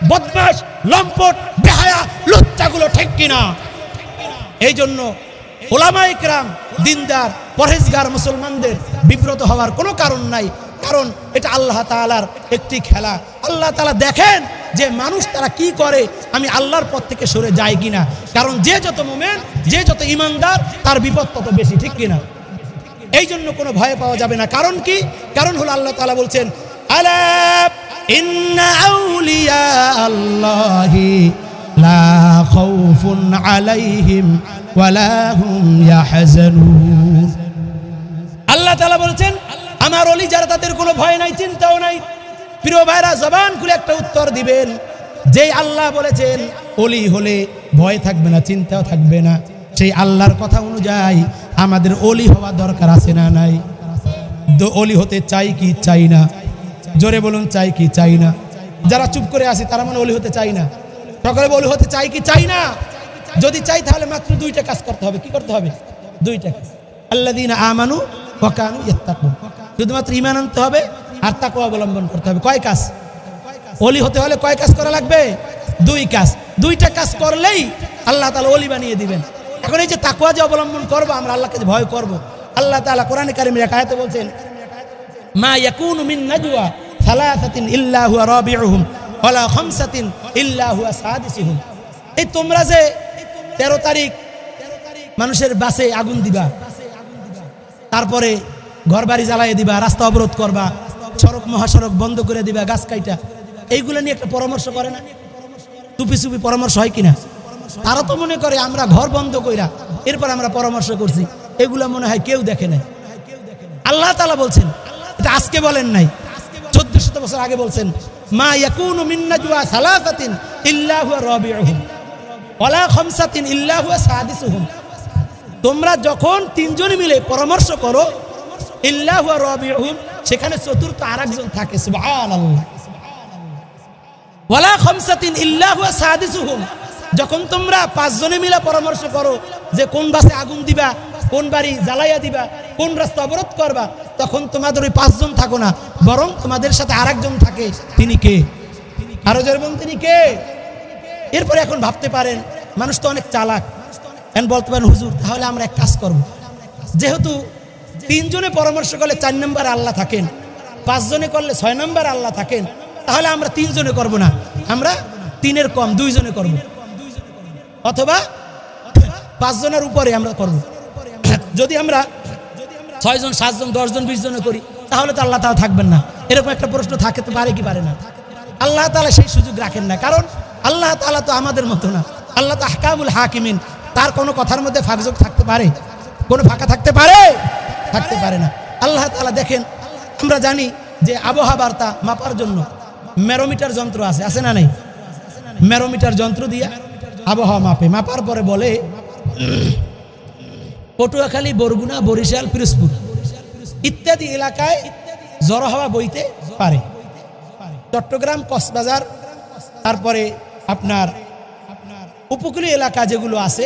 বদমাশ, লম্পট, বেহায়া, লুচ্চাগুলো, ঠিক কিনা? এই জন্য ওলামায়ে কেরাম, দিনদার, পরহেজগার মুসলমানদের বিব্রত হওয়ার কোনো কারণ নাই। কারণ এটা আল্লাহ তাআলার একটি খেলা। আল্লাহ তাআলা দেখেন যে মানুষ তারা কি করে, আমি আল্লাহর পথ থেকে সরে যাই কিনা। কারণ যে যত মুমিন, যে যত ঈমানদার, তার বিপদ তত বেশি, ঠিক কিনা? এই জন্য কোনো ভয় পাওয়া যাবে না। কারণ কি? কারণ হলো আল্লাহ তাআলা বলছেন, আলা ইন্না আউলিয়া আল্লাহি লা খাউফুন আলাইহিম ওয়ালা হুম ইয়াহজানুন। আল্লাহ তাআলা বলছেন আমার ওলি যারা, তাদের কোনো ভয় নাই, চিন্তাও নাই। প্রিয় ভাইরা, জবান খুলে একটা উত্তর দিবেন। যেই আল্লাহ বলেছেন ওলি হলে ভয় থাকবে না, চিন্তাও থাকবে না, সেই আল্লাহর কথা অনুযায়ী আমাদের ওলি হওয়া দরকার আছে না নাই? ওলি হতে চাই কি চাই না? জোরে বলুন, চাই কি চাই না? যারা চুপ করে আছে তারা মানে ওলি হতে চাই না। সকলে ওলি হতে চাই কি চাই না? যদি চাই তাহলে মাত্র দুইটা কাজ করতে হবে। কি করতে হবে? দুইটা কাজ। আল্লাযীনা আমানু ওয়া কানু ইয়াত্তাকুন, শুধুমাত্র ঈমান আনতে হবে আর তাকওয়া অবলম্বন করতে হবে। কয় কাজ? ওলি হতে হলে কয় কাজ করা লাগবে? দুই কাজ। দুইটা কাজ করলেই আল্লাহ তাআলা ওলি বানিয়ে দিবেন। এখন এই যে তাকওয়া যে অবলম্বন করব, আমরা আল্লাহকে ভয় করব, আল্লাহ তাআলা কোরআনে কারীমের এক আয়াতে বলছেন, মা ইয়াকুনু মিন নাজওয়া সালাসাতিন ইল্লা হুয়া রাবিউহুম ওয়ালা খামসাতিন ইল্লা হুয়া সাদিসুহুম। এই তোমরা যে 13 তারিখ মানুষের বাসে আগুন দিবা, তারপরে ঘরবাড়ি জ্বালাইয়ে দিবা, রাস্তা অবরোধ করবা, সড়ক মহাসড়ক বন্ধ করে দিবা, গাছ কাইটা, এইগুলো নিয়ে একটা পরামর্শ করে না? টুপি চুপি পরামর্শ হয় কিনা? তারা তো মনে করে আমরা ঘর বন্ধ কইরা এরপর আমরা পরামর্শ করছি, এগুলো মনে হয় কেউ দেখে নাই। আল্লাহ তাআলা বলছেন, এটা আজকে বলেন নাই, 1400 বছর আগে বলছেন, মা ইয়াকুনু মিন নাজওয়া সালাসাতিন ইল্লা হুয়া রাবিউহুম ওয়ালা খামসাতিন ইল্লা হুয়া সাদিসুহুম। তোমরা যখন তিনজন মিলে পরামর্শ করো, ইল্লা হুয়া রাবিউহুম, সেখানে চতুর্থ আরেকজন থাকে, সুবহানাল্লাহ। ওয়ালা খামসাতিন ইল্লা হুয়া সাদিসুহুম, যখন তোমরা 5 জনে মিলে পরামর্শ করো যে কোন বাসে আগুন দিবা, কোন বাড়ি জ্বালাইয়া দিবা, কোন রাস্তা অবরোধ করবা, তখন তোমাদের ওই 5 জন থাকো না, বরং তোমাদের সাথে আরেকজন থাকে। তিনি কে? আরো জোরে বলুন, তিনি কে? এরপরে এখন ভাবতে পারেন মানুষ তো অনেক চালাক, এখন বলতে পারেন হুজুর তাহলে আমরা এক কাজ করব, যেহেতু 3 জনে পরামর্শ করলে 4 নম্বর আল্লাহ থাকেন, 5 জনে করলে 6 নম্বর আল্লাহ থাকেন, তাহলে আমরা 3 জনে করব না, আমরা 3-এর কম 2 জনে করব, অথবা 5 জনের উপরে আমরা করব। যদি আমরা 6 জন 7 জন 10 জন 20 জনে করি, তাহলে তো আল্লাহ তাআলা থাকবেন না। এরকম একটা প্রশ্ন থাকতে পারে কি পারে না? আল্লাহ তাআলা সেই সুযোগ রাখেন না, কারণ আল্লাহ তাআলা তো আমাদের মতো না। আল্লাহ তো আহকামুল হাকিমিন, তার কোনো কথার মধ্যে ফাঁকযোগ থাকতে পারে? কোনো ফাঁকা থাকতে পারে? থাকতে পারে না। আল্লাহ তাআলা দেখেন, আমরা জানি যে আবহাওয়া বার্তা মাপার জন্য মেরোমিটার যন্ত্র আছে না নাই? মেরোমিটার যন্ত্র দিয়ে আবহাওয়া মাপে, মাপার পরে বলে পটুয়াখালী, বরগুনা, বরিশাল, পিরোজপুর ইত্যাদি এলাকায় ঝড়ো হাওয়া বইতে পারে। চট্টগ্রাম, কক্সবাজার, তারপরে আপনার উপকূলীয় এলাকা যেগুলো আছে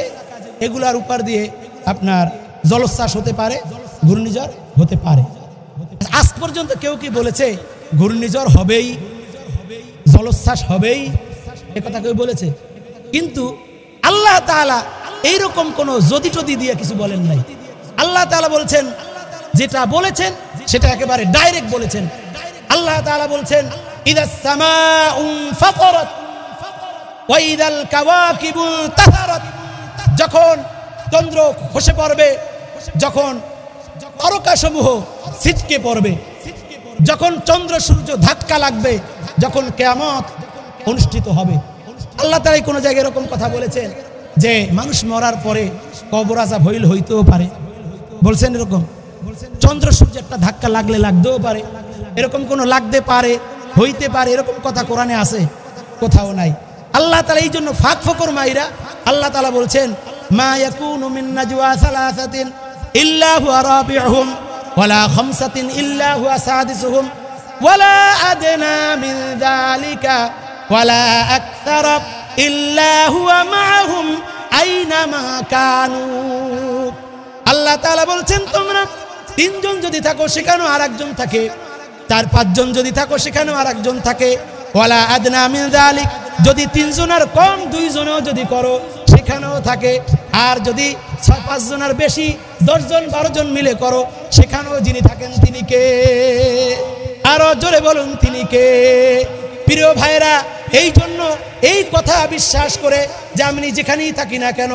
এগুলার উপর দিয়ে আপনার জলোচ্ছ্বাস হতে পারে, ঘূর্ণিঝড় হতে পারে। আজ পর্যন্ত কেউ কি বলেছে ঘূর্ণিঝড় হবেই, জলোচ্ছ্বাস হবেই, একথা কেউ বলেছে? কিন্তু আল্লাহ তাআলা এইরকম কোনো যদি টদি দিয়ে কিছু বলেন নাই। আল্লাহ তাআলা বলছেন, যেটা বলেছেন সেটা একেবারে ডাইরেক্ট বলেছেন। আল্লাহ তাআলা বলছেন, ইদাস সামাউ ফাতারাত ওয়া ইদাল কাওয়াকিবু তাহারাত, যখন চন্দ্র খসে পড়বে, যখন তারকাসমূহ ছিটকে পড়বে, যখন চন্দ্র সূর্য ধাক্কা লাগবে, যখন কিয়ামত অনুষ্ঠিত হবে। আল্লাহ তাআলা কোন জায়গায় এরকম কথা বলেছেন যে মানুষ মরার পরে কবর আযাব হইতেও পারে? বলছেন এরকম? চন্দ্র সূর্য একটা ধাক্কা লাগলে লাগতেও পারে, এরকম কোন লাগতে পারে, হইতে পারে, এরকম কথা কোরআনে আছে? কোথাও নাই। আল্লাহ তাআলা এই জন্য ফাঁক ফকর মাইরা আল্লাহ তাআলা বলছেন, মা ইয়াকুনু মিন নাজওয়া সালাসাতিন ইল্লা হুয়া রাবিউহুম ওয়ালা খামসাতিন ইল্লা হুয়া সাদিসুহুম ওয়ালা আদনা মিন যালিকা ওয়ালা আকতারা ইল্লা হুয়া মাআহুম আইনামা কানু। আল্লাহ তাআলা বলছেন, তোমরা তিনজন যদি থাকো সেখানেও আরেকজন থাকে, 4-5 জন যদি থাকো সেখানেও আরেকজন থাকে, ওয়ালা আদনা মিন যালিক, যদি 3 জনের কম 2 জনেও যদি করো সেখানেও থাকে, আর যদি 6-5 জনের বেশি 10 জন 12 জন মিলে করো সেখানেও যিনি থাকেন তিনি কে? আরো জোরে বলুন, তিনি কে? প্রিয় ভাইরা, এই জন্য এই কথা বিশ্বাস করে যে আমি যেখানেই থাকি না কেন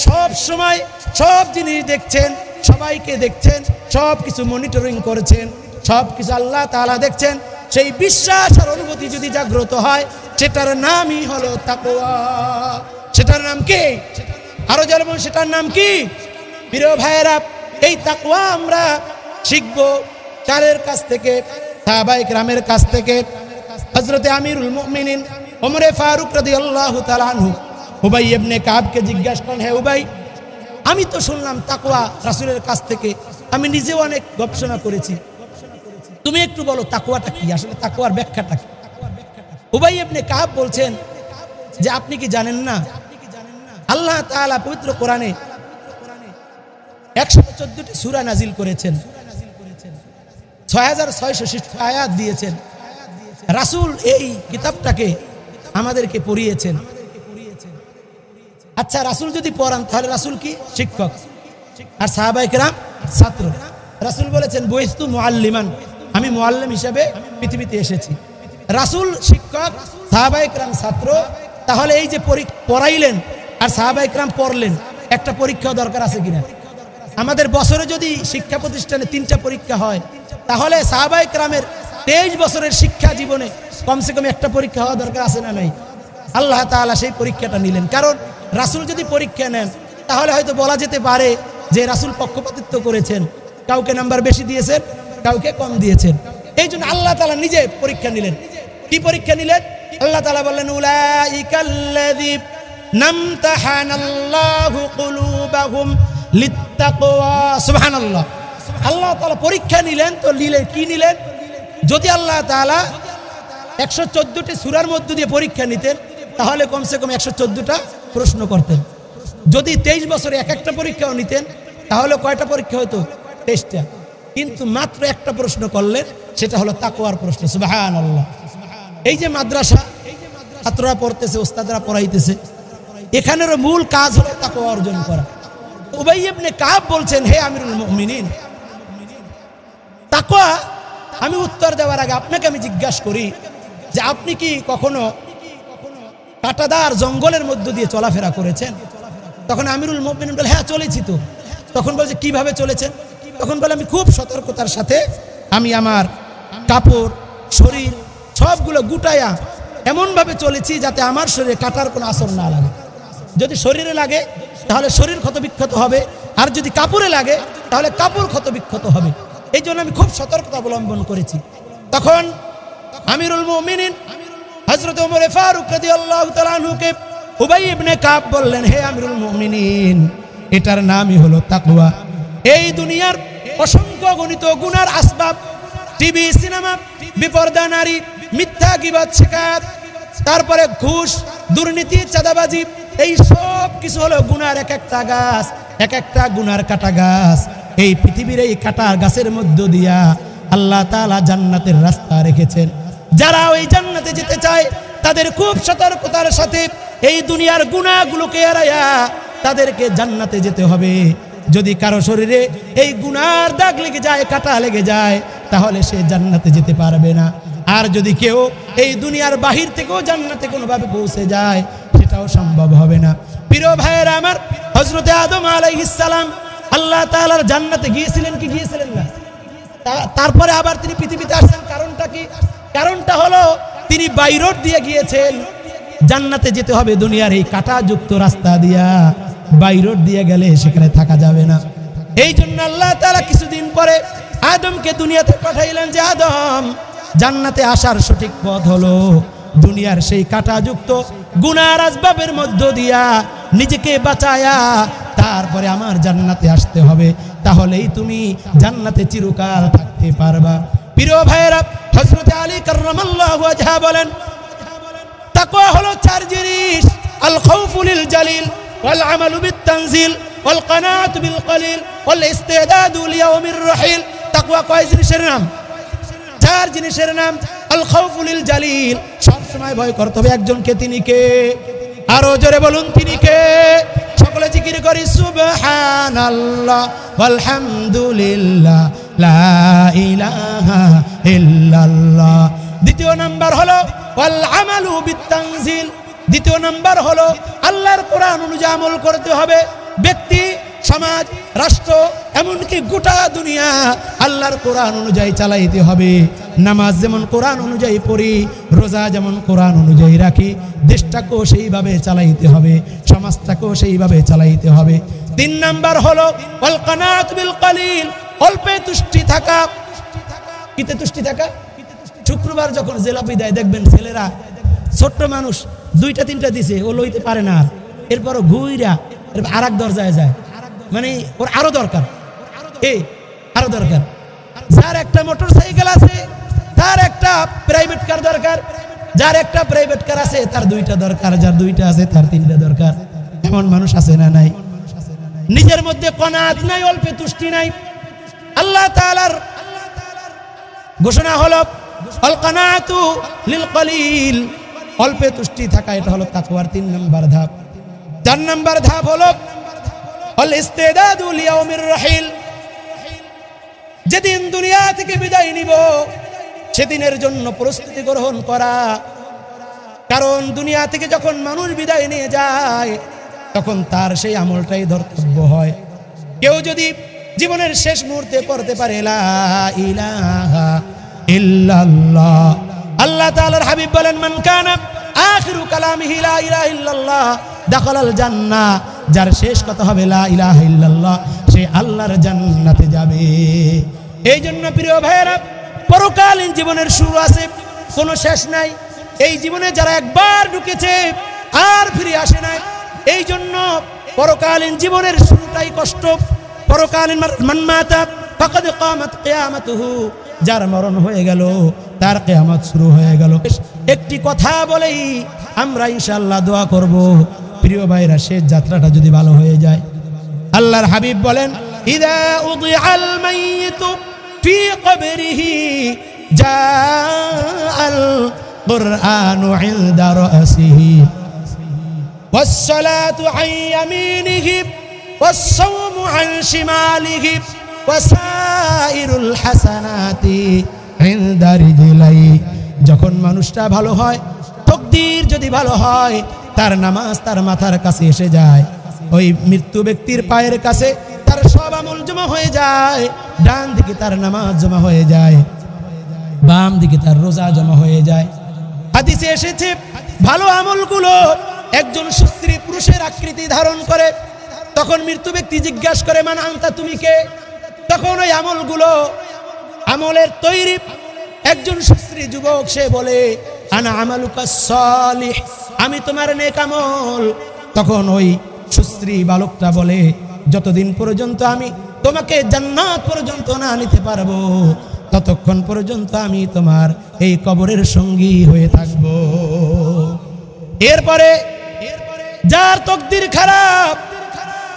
সব সময় সব জিনিস দেখছেন, সবাইকে দেখছেন, সব কিছু মনিটরিং করেছেন, সব কিছু আল্লাহ তাআলা দেখছেন, সেই বিশ্বাস আর অনুভূতি যদি জাগ্রত হয় সেটার নামই হলো তাকওয়া। সেটার নাম কি? আরো যারা বলুন, সেটার নাম কি? প্রিয় ভাইয়েরা, এই তাকওয়া আমরা শিখব কার কাছ থেকে? সাহাবায়ে কেরামের কাছ থেকে। হযরতে আমিরুল মুমিনিন ওমর ফারুক রাদিয়াল্লাহু তাআলা আনহু উবাই ইবনে কাবকে জিজ্ঞাসা করেন, হে উবাই, আমি তো শুনলাম তাকওয়া রাসূলের কাছ থেকে, আমি নিজেও অনেক গবেষণা করেছি, তুমি একটু বলো তাকওয়াটা কি, আসলে তাকওয়ার ব্যাখ্যাটা কি? উবাই ইবনে কাব বলছেন যে আপনি কি জানেন না আল্লাহ তাআলা পবিত্র কোরআনে 114টি সূরা নাজিল করেছেন, 6660 আয়াত দিয়েছেন। রাসূল এই কিতাবটাকে আমাদেরকে পড়িয়েছেন। আচ্ছা, রাসূল যদি পড়ান তাহলে রাসূল কি? শিক্ষক, আর সাহাবায়ে কেরাম ছাত্র। রাসূল বলেছেন, বুইস্তু মুআল্লিমান, আমি মুআল্লিম হিসেবে পৃথিবীতে এসেছি। রাসূল শিক্ষক, সাহাবায়ে কেরাম ছাত্র। তাহলে এই যে পড়াইলেন আর সাহাবায়ে কেরাম পড়লেন, একটা পরীক্ষা দরকার আছে কিনা? আমাদের বছরে যদি শিক্ষা প্রতিষ্ঠানে 3টা পরীক্ষা হয়, তাহলে সাহাবায়ে কেরামের 23 বছরের শিক্ষা জীবনে কমসে কম একটা পরীক্ষা হওয়া দরকার আছে না নাই? আল্লাহ তাআলা সেই পরীক্ষাটা নিলেন, কারণ রাসূল যদি পরীক্ষা নেন তাহলে হয়তো বলা যেতে পারে যে রাসূল পক্ষপাতিত্ব করেছেন, কাউকে নাম্বার বেশি দিয়েছেন, কাউকে কম দিয়েছেন। এই জন্য আল্লাহ তাআলা নিজে পরীক্ষা নিলেন। কি পরীক্ষা নিলেন? আল্লাহ তাআলা বললেন, উলাইকাল্লাযী নামতাহানাল্লাহু কুলুবাহুম লিত্তাকওয়া। সুবহানাল্লাহ। আল্লাহ তাআলা পরীক্ষা নিলেন, তো নিলেন কি নিলেন? যদি আল্লাহ তাআলা 114টি সূরার মধ্য দিয়ে পরীক্ষা নিতেন তাহলে কমসে কম 114টা প্রশ্ন করতেন। যদি 23 বছরে এক একটা পরীক্ষাও নিতেন তাহলে কয়টা পরীক্ষা হতো? 23টা। কিন্তু মাত্র একটা প্রশ্ন করলেন, সেটা হলো তাকওয়ার প্রশ্ন। সুবহানাল্লাহ। এই যে মাদ্রাসা, ছাত্ররা পড়তেছে, ওস্তাদরা পড়াইতেছে, এখানেরও মূল কাজ হলো তাকওয়া অর্জন করা। উবাই ইবনে কাব বলছেন, হে আমিরুল মুমিনিন, তাকওয়া, আমি উত্তর দেওয়ার আগে আপনাকে আমি জিজ্ঞাসা করি যে আপনি কি কখনো কাঁটাদার জঙ্গলের মধ্য দিয়ে চলাফেরা করেছেন? তখন আমিরুল মুমিনিন বলে, হ্যাঁ চলেছি তো। তখন বলছে, কিভাবে চলেছেন? তখন বলে, আমি খুব সতর্কতার সাথে আমি আমার কাপড়, শরীর সবগুলো গুটায়া এমনভাবে চলেছি যাতে আমার শরীরে কাটার কোনো আসর না লাগে। যদি শরীরে লাগে তাহলে শরীর ক্ষতবিক্ষত হবে, আর যদি কাপড়ে লাগে তাহলে কাপড় ক্ষতবিক্ষত হবে। এই জন্য আমি খুব সতর্কতা অবলম্বন করেছি। তখন আমিরুল মুমিনিন হযরত ওমর ফারুক রাদিয়াল্লাহু তাআলা আনহুকে উবাই ইবনে কাব বললেন, হে আমিরুল মুমিনিন, এটার নামই হলো তাকওয়া। এই দুনিয়ার অসংখ্য গণিত গুনার আসবাব, টিভি, সিনেমা, বিপর্দা নারী, মিথ্যা গীবত শিকায়ত, তারপরে ঘুষ, দুর্নীতি, চাঁদাবাজি, এই সব কিছু হলো গুনার এক একটা গাছ, এক একটা গুনার কাটা গাছ। এই পৃথিবীর এই কাটা গাছের মধ্য দিয়া আল্লাহ তাআলা জান্নাতের রাস্তা রেখেছেন। যারা ওই জান্নাতে যেতে চায় তাদের খুব সতর্কতার সাথে এই দুনিয়ার গুনাহগুলোকে এড়াইয়া তাদেরকে জান্নাতে যেতে হবে। যদি কারো শরীরে এই গুনার দাগ লেগে যায়, কাটা লেগে যায়, তাহলে সে জান্নাতে যেতে পারবে না। আর যদি কেউ এই দুনিয়ার বাহির থেকেও জান্নাতে কোনোভাবে পৌঁছে যায়, সেটাও সম্ভব হবে না। প্রিয় ভাইয়েরা আমার, হযরত আদম আলাইহিস সালাম আল্লাহ তাআলার জান্নাতে গিয়েছিলেন কি গিয়েছিলেন না? তারপরে আবার তিনি পৃথিবীতে আসছেন, কারণটা কি? কারণটা হলো তিনি বাই রোড দিয়ে গিয়েছেন। জান্নাতে যেতে হবে দুনিয়ার এই কাঁটাযুক্ত রাস্তা দিয়া, বাই রোড দিয়ে গেলে সেখানে থাকা যাবে না। এই জন্য আল্লাহ তাআলা কিছুদিন পরে আদমকে দুনিয়াতে পাঠাইলেন যে আদম, জান্নাতে আসার সঠিক পথ হলো দুনিয়ার সেই কাঁটাযুক্ত গুনার আসবাবের মধ্য দিয়া নিজেকে বাঁচায়া তারপরে আমার জান্নাতে আসতে হবে, তাহলেই তুমি জান্নাতে চিরকাল থাকতে পারবা। প্রিয় ভাইয়েরা, হযরত আলী কাররামাল্লাহু ওয়াজহা বলেন, তাকওয়া হলো চার জিনিস: আল খাউফু লিল জালিল, ওয়াল আমালু বিত তানজিল, ওয়াল কানাআতু বিল কলিল, ওয়াল ইস্তিদাদু লিয়াউমির রাহিল। তাকওয়া কয় জিনিসের নাম? চার জিনিসের নাম। আল খাউফু লিল জালিল, সব সময় ভয় করতে হবে একজনকে, তিনি কে? আরো জোরে বলুন, তিনি কে? সকলে জিকির করি সুবহানাল্লাহ ওয়ালহামদুলিল্লাহ লা ইলাহা ইল্লাল্লাহ। দ্বিতীয় নাম্বার হলো ওয়াল আমালু বিত তানজিল। দ্বিতীয় নাম্বার হলো আল্লাহর কোরআন অনুযায়ী আমল করতে হবে। ব্যক্তি, সমাজ, রাষ্ট্র, এমনকি গোটা দুনিয়া আল্লাহর কোরআন অনুযায়ী চালাইতে হবে। নামাজ যেমন কোরআন অনুযায়ী পড়ি, রোজা যেমন কোরআন অনুযায়ী রাখি, দেশটাকেও সেইভাবে চালাইতে হবে, সমাজটাকেও সেইভাবে চালাইতে হবে। তিন নাম্বার হলো ওয়াল কানাআত বিল কলিল, অল্পে তুষ্টি থাকা। কিতে তুষ্টি থাকা? শুক্রবার যখন জেলাপি দেয় দেখবেন ছেলেরা, ছোট্ট মানুষ, দুইটা তিনটা দিছে, ও লইতে পারে না, এরপরও ঘুইরা আর এক দরজায় যায়, মানে ওর আরো দরকার, আরো দরকার। যার একটা মোটর সাইকেল আছে তার একটা প্রাইভেট কার দরকার, যার একটা প্রাইভেট কার আছে তার দুইটা দরকার, যার দুইটা আছে তার তিনটা দরকার। এমন মানুষ আছে না নাই? নিজের মধ্যে কনাত নাই, অল্পে তুষ্টি নাই। আল্লাহ তাআলার ঘোষণা হলো আল কানাআতু লিল কলিল, অল্পে তুষ্টি থাকা, এটা হলো তাকওয়ার 3 নম্বর ধাপ। 4 নম্বর ধাপ হলো আল ইস্তিদাদু লিয়াউমির রাহিল, যেদিন দুনিয়া থেকে বিদায় নিব সেদিনের জন্য প্রস্তুতি গ্রহণ করা। কারণ দুনিয়া থেকে যখন মানুষ বিদায় নিয়ে যায় তখন তার সেই আমলটাই ধর্তব্য হয়। কেউ যদি জীবনের শেষ মুহূর্তে পড়তে পারে লা ইলাহা ইল্লাল্লাহ, আল্লাহ তাআলার হাবিব বলেন, মান কানা আখিরু কালামিহি লা ইলাহা ইল্লাল্লাহ দাখালাল জান্নাহ, যার শেষ কথা হবে লা ইলাহা ইল্লাল্লাহ, সে আল্লাহর জান্নাতে যাবে। এই জন্য প্রিয় ভাইয়েরা, পরকালীন জীবনের শুরু আছে, কোনো শেষ নাই। এই জীবনে যারা একবার ঢুকেছে আর ফিরে আসে না, এই জন্য পরকালীন জীবনের শুরুটাই কষ্ট। পরকালীন মান মাতা ফাকাদ কামাত কিয়ামাতুহু, যার মরণ হয়ে গেল তার কিয়ামত শুরু হয়ে গেল। একটি কথা বলেই আমরা ইনশাআল্লাহ দোয়া করব, প্রিয় ভাইরা, শেষ যাত্রাটা যদি ভালো হয়ে যায়। আল্লাহর হাবিব বলেন, ইযা উদিআল মাইয়িতু ফি কবরিহি জাআল কুরআনু ইনদা রাসিহি ওয়াস-সালাতু আন ইয়ামিনিহি ওয়াস-সাওমু আন শিমালিহি ওয়াসাইরুল হাসানাতি ইনদা রিজলাই। যখন মানুষটা ভালো হয়, তাকদীর যদি ভালো হয়, তার নামাজ তার মাথার কাছে এসে যায়, ওই মৃত্যু ব্যক্তির পায়ের কাছে তার সব আমল জমা হয়ে যায়। ডান দিকে তার নামাজ জমা হয়ে যায়, বাম দিকে তার রোজা জমা হয়ে যায়। হাদিসে এসেছে, ভালো আমলগুলো একজন সুস্ত্রী পুরুষের আকৃতি ধারণ করে। তখন মৃত্যু ব্যক্তি জিজ্ঞাসা করে, মান আনতা, তুমি কে? তখন ওই আমলগুলো, আমলের তৈরি একজন সুস্ত্রী যুবক, সে বলে, আনা আমালুকা সালিহ, আমি তোমার নেক আমল। তখন ওই সুস্ত্রী বালকটা বলে, যতদিন পর্যন্ত আমি তোমাকে জান্নাত পর্যন্ত না নিতে পারবো, ততক্ষণ পর্যন্ত আমি তোমার এই কবরের সঙ্গী হয়ে থাকব। এরপরে যার তকদির খারাপ,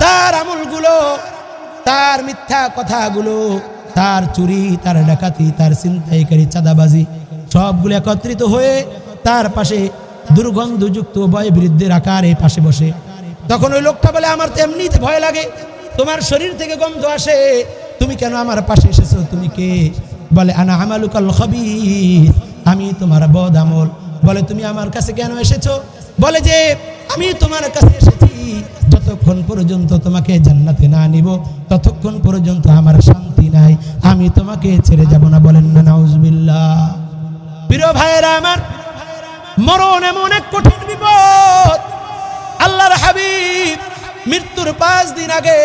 তার আমলগুলো, তার মিথ্যা কথাগুলো, তার চুরি, তার ডাকাতি, তার ছিনতাইকারী, চাঁদাবাজি সবগুলো একত্রিত হয়ে তার পাশে দুর্গন্ধযুক্ত বয়বৃদ্ধের আকারে পাশে বসে, তখন ওই লোকটা বলে, আমার তো এমনিতে ভয় লাগে, তোমার শরীর থেকে গন্ধ আসে, তুমি কেন আমার পাশে এসেছো? তুমি কে? বলে, আনা আমালুকাল খাবীস, আমি তোমার বদ আমল। বলে, তুমি আমার কাছে কেন এসেছো? বলে যে, আমি তোমার কাছে এসেছি যতক্ষণ পর্যন্ত তোমাকে জান্নাতে না নিব ততক্ষণ পর্যন্ত আমার শান্তি নাই, আমি তোমাকে ছেড়ে যাব না। বলেন না নাউজুবিল্লাহ। প্রিয় ভাইয়েরা আমার, মরণ এমন এক কঠিন বিপদ। আল্লাহর হাবিব মৃত্যুর 5 দিন আগে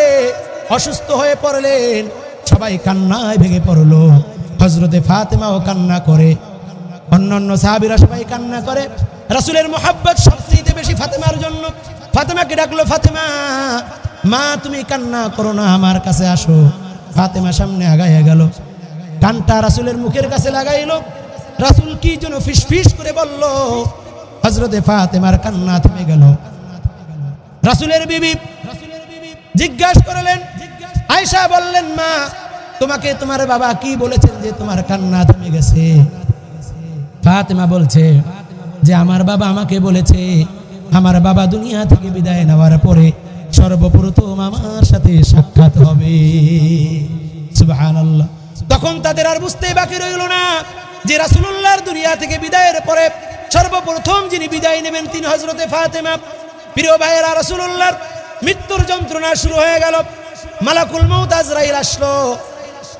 অসুস্থ হয়ে পড়লেন, সবাই কান্নায় ভেঙে পড়লো। হযরতে ফাতেমাও কান্না করে, অন্যান্য সাহাবীরা সবাই কান্না করে। রাসূলের মুহাব্বত সবচেয়ে বেশি ফাতেমার জন্য। ফাতেমাকে ডাকলো, ফাতেমা মা, তুমি কান্না করো না, আমার কাছে আসো। ফাতেমা সামনে আগাইয়া গেল, কানটা রাসূলের মুখের কাছে লাগাইলো। রাসূল কি যেন ফিসফিস করে বলল, হযরতে ফাতেমার কান্না থেমে গেল। রাসূলের বিবি জিজ্ঞাসা করলেন, আয়েশা বললেন, মা, তোমাকে তোমার বাবা কি বলেছেন যে তোমার কান্না থেমে গেছে? ফাতেমা বলছে যে, আমার বাবা আমাকে বলেছে, আমার বাবা দুনিয়া থেকে বিদায় নেওয়ার পরে সর্বপ্রথম আমার সাথে সাক্ষাৎ হবে। সুবহানাল্লাহ। তখন তাদের আর বুঝতে বাকি রইল না যে রাসূলুল্লাহর দুনিয়া থেকে বিদায়ের পরে সর্বপ্রথম যিনি বিদায় নেবেন তিনি হযরতে ফাতেমা। প্রিয় ভাইয়েরা, রাসূলুল্লাহর মৃত্যুর যন্ত্রণা শুরু হয়ে গেল। মালাকুল মউত আজরাইল আসলো।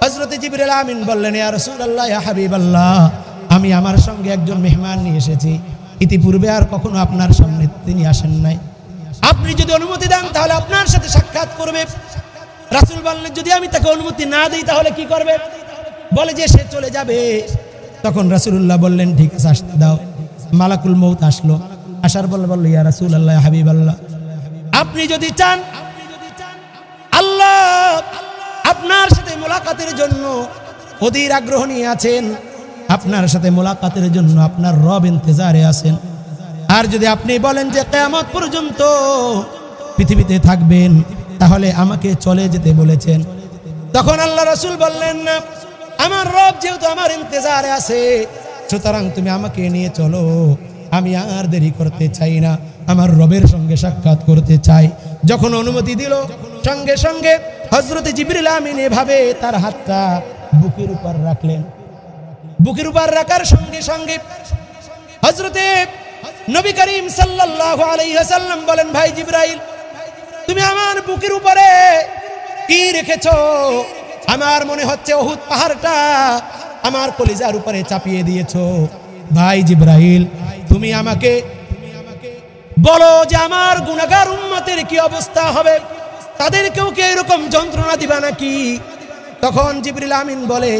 হযরতে জিবরিল আমিন বললেন, ইয়া রাসূলুল্লাহ, ইয়া হাবিবাল্লাহ, আমি আমার সঙ্গে একজন মেহমান নিয়ে এসেছি, ইতিপূর্বে আর কখনো আপনার সামনে তিনি আসেন নাই, আপনি যদি অনুমতি দেন তাহলে আপনার সাথে সাক্ষাৎ করবে। রাসূল বললেন, যদি আমি তাকে অনুমতি না দিই তাহলে কি করবে? বলে যে সে চলে যাবে। তখন রাসূলুল্লাহ বললেন, ঠিক আছে, আসতে দাও। মালাকুল মউত আসলো। আসার বলল, ইয়া রাসূলুল্লাহ, ইয়া হাবিবাল্লাহ, আপনি যদি চান, আল্লাহ আপনার সাথে মোলাকাতের জন্য অধীর আগ্রহ নিয়ে আছেন, আপনার সাথে মোলাকাতের জন্য আপনার রব ইন্তজারে আছেন। আর যদি আপনি বলেন যে কিয়ামত পর্যন্ত পৃথিবীতে থাকবেন, তাহলে আমাকে চলে যেতে বলেছেন। তখন আল্লাহ রাসূল বললেন, না, আমার রব যেহেতু আমার ইন্তজারে আছে, সুতরাং তুমি আমাকে নিয়ে চলো, আমি আর দেরি করতে চাই না, আমার রবের সঙ্গে সাক্ষাৎ করতে চাই। যখন অনুমতি দিল, সঙ্গে সঙ্গে হযরতে জিবরিল আমিন এভাবে তার হাতটা বুকের উপর রাখলেন। বুকের উপর রাখার সঙ্গে সঙ্গে হযরতে নবী করিম সাল্লাল্লাহু আলাইহি ওয়াসাল্লাম বলেন, ভাই জিবরাইল, তুমি আমার বুকের উপরে কি রেখেছো? আমার মনে হচ্ছে উহুদ পাহাড়টা আমার কলিজার উপরে চাপিয়ে দিয়েছো। ভাই জিবরাইল, তুমি আমাকে বলো যে আমার গুনাহগার উম্মতের কি অবস্থা হবে? তাদেরকেও কি এরকম যন্ত্রণা দিবা নাকি? তখন জিবরিল আমিন বলে,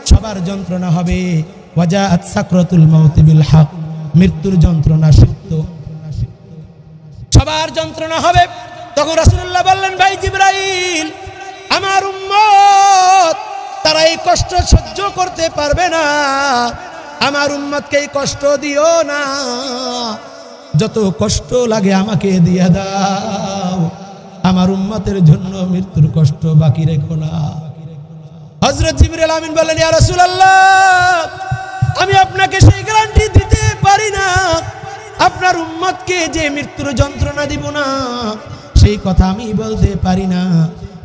সবার যন্ত্রণা হবে। ওয়াজাআত সাকরাতুল মাউত বিল হক, মৃত্যুর যন্ত্রণা সত্য, সবার যন্ত্রণা হবে। তখন রাসূলুল্লাহ বললেন, ভাই জিবরাইল, আমার উম্মত তারা এই কষ্ট সহ্য করতে পারবে না, আমার উম্মতকে এই কষ্ট দিও না, যত কষ্ট লাগে আমাকে দিয়ে দাও, আমার উম্মতের জন্য মৃত্যুর কষ্ট বাকি রেখো না। হযরত জিবরিল আমিন বললেন, ইয়া রাসূলুল্লাহ, আমি আপনাকে সেই গ্যারান্টি দিতে পারি না, আপনার উম্মতকে যে মৃত্যুর যন্ত্রণা দিব না সেই কথা আমি বলতে পারি না।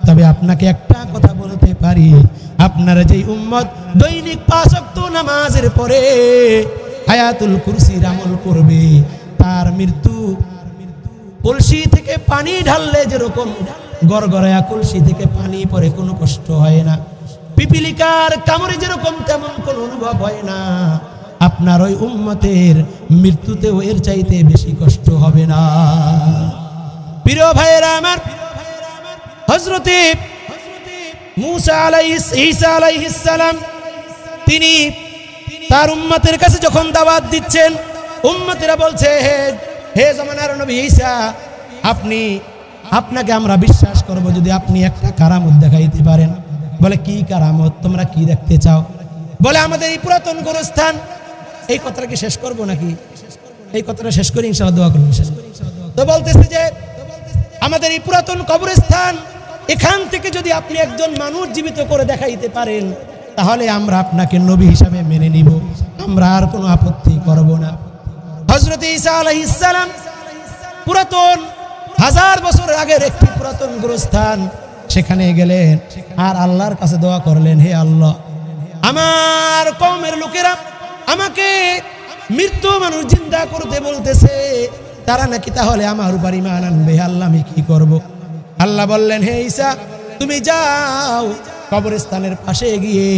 তবে আপনাকে একটা কথা বলতে পারি, আপনার যে উম্মত দৈনিক 5 ওয়াক্ত নামাজের পরে আয়াতুল কুরসির আমল করবে, তার মৃত্যু কলসি থেকে পানি ঢাললে যেরকম গড়গড়ায়া কলসি থেকে পানি পড়ে কোনো কষ্ট হয় না, পিপিলিকার কামড়ে যেরকম তেমন কোনো অনুভব হয় না, আপনার ওই উম্মতের মৃত্যুতেও এর চাইতে বেশি কষ্ট হবে না। প্রিয় ভাইয়েরা আমার, হযরতে ঈসা আলাইহিস সালাম তিনি তার উম্মতের কাছে যখন দাওয়াত দিচ্ছেন, উম্মতেরা বলছে, হে জামানার নবী ঈসা, আপনাকে আমরা বিশ্বাস করব যদি আপনি একটা কারামত দেখাইতে পারেন। বলে কি কারামত, তোমরা কি দেখতে চাও? বলে আমাদের এই পুরাতন গোরস্থান। এই কথাটা কি শেষ করব নাকি? এই কথাটা শেষ করি ইনশাআল্লাহ দোয়া করব। তো বলতেছে যে আমাদের এই পুরাতন কবরস্থান, এখান থেকে যদি আপনি একজন মানুষ জীবিত করে দেখাইতে পারেন তাহলে আমরা আপনাকে নবী হিসাবে মেনে নিব, আমরা আর কোনো আপত্তি করব না। হযরত ঈসা আলাইহিস সালাম পুরাতন 1000 বছর আগের একটি পুরাতন গোরস্থান, সেখানে গেলেন আর আল্লাহর কাছে দোয়া করলেন, হে আল্লাহ, আমার কওমের লোকেরা আমাকে মৃত্যু মানুষ জিন্দা করতে বলতেছে, তারা নাকি তাহলে আমার উপর ঈমান আনবে, আল্লাহ আমি কি করব? আল্লাহ বললেন, হে ঈসা, তুমি যাও কবরস্থানের পাশে গিয়ে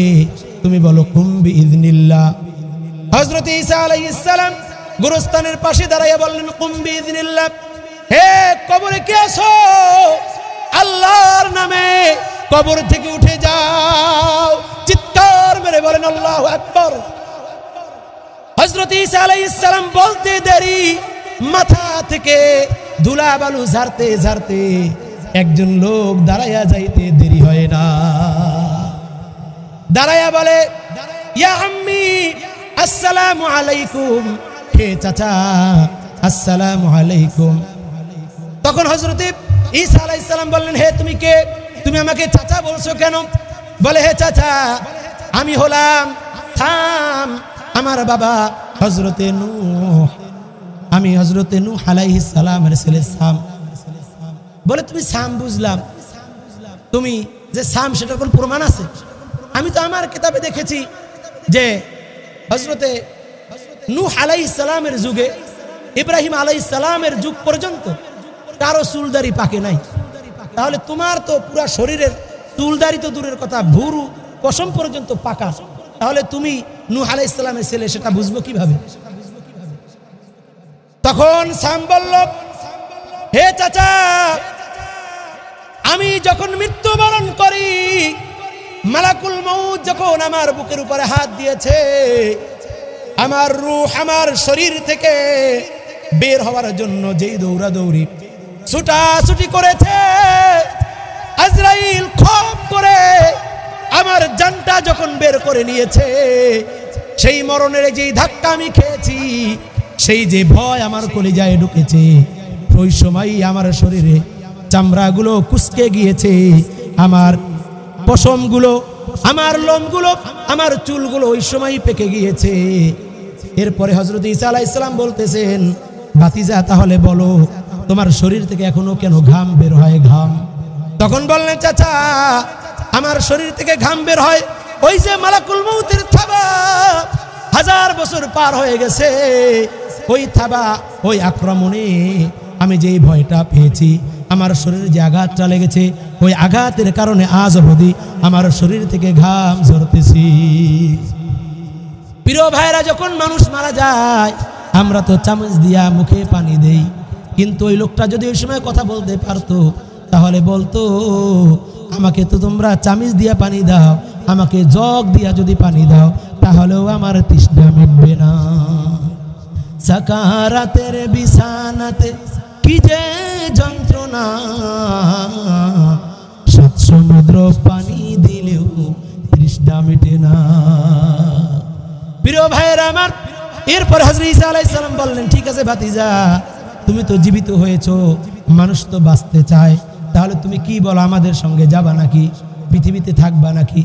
তুমি বলো কুম বিইذনিল্লাহ। হযরত ঈসা আলাইহিস সালাম গোরস্থানের পাশে দাঁড়াইয়া বললেন, কুম বিইذনিল্লাহ, হে কবরে কে আছো, আল্লাহর নামে কবর থেকে উঠে যাও। চিৎকার মেরে বলেন আল্লাহু আকবার। হযরত ঈসা আলাইহিস সালাম বলতে দেরি, মাথা থেকে ধুলা বালু ঝাড়তে ঝাড়তে একজন লোক দাঁড়াইয়া যাইতে দেরি হয় না। দাঁড়াইয়া বলে, ইয়া আম্মি আসসালামু আলাইকুম, হে চাচা আসসালামু আলাইকুম। তখন হযরত ঈসা আলাইহিস সালাম বললেন, হে তুমি কে, তুমি আমাকে চাচা বলছো কেন? বলে, হে চাচা, আমি হলাম সাম, আমার বাবা হযরতে নূহ, আমি হযরতে নূহ আলাইহিস সালামের ছেলে সাম। বলে, তুমি সাম বুঝলাম, তুমি যে সাম সেটার কোন প্রমাণ আছে? আমি তো আমার কিতাবে দেখেছি যে হযরতে নূহ আলাইহিস সালামের যুগে ইব্রাহিম আলাইহিস সালামের যুগ পর্যন্ত কারো চুলদারি পাকে নাই। তাহলে তোমার তো পুরা শরীরের চুলদারি তো দূরের কথা, ভুরু পশম পর্যন্ত পাকা, তাহলে তুমি নূহ আলাইহিস সালামের ছেলে, সেটা বুঝবো কিভাবে? তখন সাম বলল, হে চাচা, আমি যখন মৃত্যুবরণ করি, মালাকুল মউত যখন আমার বুকের উপরে হাত দিয়েছে, আমার রূহ আমার শরীর থেকে বের হওয়ার জন্য যেই দৌড়াদৌড়ি ছুটাছুটি করেছে, আজরাইল খপ করে আমার জানটা যখন বের করে নিয়েছে, সেই মরণের যেই ধাক্কা আমি খেয়েছি, সেই যে ভয় আমার কলিজায় ঢুকেছে, ওই সময় আমার শরীরে চামড়াগুলো কুঁচকে গিয়েছে, আমার পশমগুলো, আমার লোমগুলো, আমার চুলগুলো ওই সময় পেকে গিয়েছে। এরপরে হযরত ঈসা আলাইহিস সালাম বলতেছেন, ভাতিজা তাহলে বলো তোমার শরীর থেকে এখনো কেন ঘাম বের হয়? ঘাম। তখন বললেন, চাচা, আমার শরীর থেকে ঘাম বের হয় ওই যে মালাকুল মউতের থাবা 1000 বছর পার হয়ে গেছে, ওই থাবা, ওই আক্রমণে আমি যেই ভয়টা পেয়েছি, আমার শরীরে যে আঘাতটা লেগেছে, ওই আঘাতের কারণে আজ অবধি আমার শরীর থেকে ঘাম ঝরতেছি। প্রিয় ভাইরা, যখন মানুষ মারা যায় আমরা তো চামচ দিয়া মুখে পানি দেই, কিন্তু ওই লোকটা যদি ওই সময় কথা বলতে পারতো তাহলে বলতো, আমাকে তো তোমরা চামচ দিয়া পানি দাও, আমাকে জগ দিয়া যদি পানি দাও তাহলেও আমার তৃষ্ণা মিটবে না। সাকারাতের বিছানাতে কি যে যন্ত্রণা, 7 সমুদ্র পানি দিলেও তৃষ্ণা মিটে না। প্রিয় ভাইয়েরা আমার, এরপর হযরত ঈসা আলাইহিস সালাম বললেন, ঠিক আছে ভাতিজা, তুমি তো জীবিত হয়েছো, মানুষ তো বাঁচতে চায়, তাহলে তুমি কি বলো, আমাদের সঙ্গে যাবা নাকি, পৃথিবীতে থাকবা নাকি?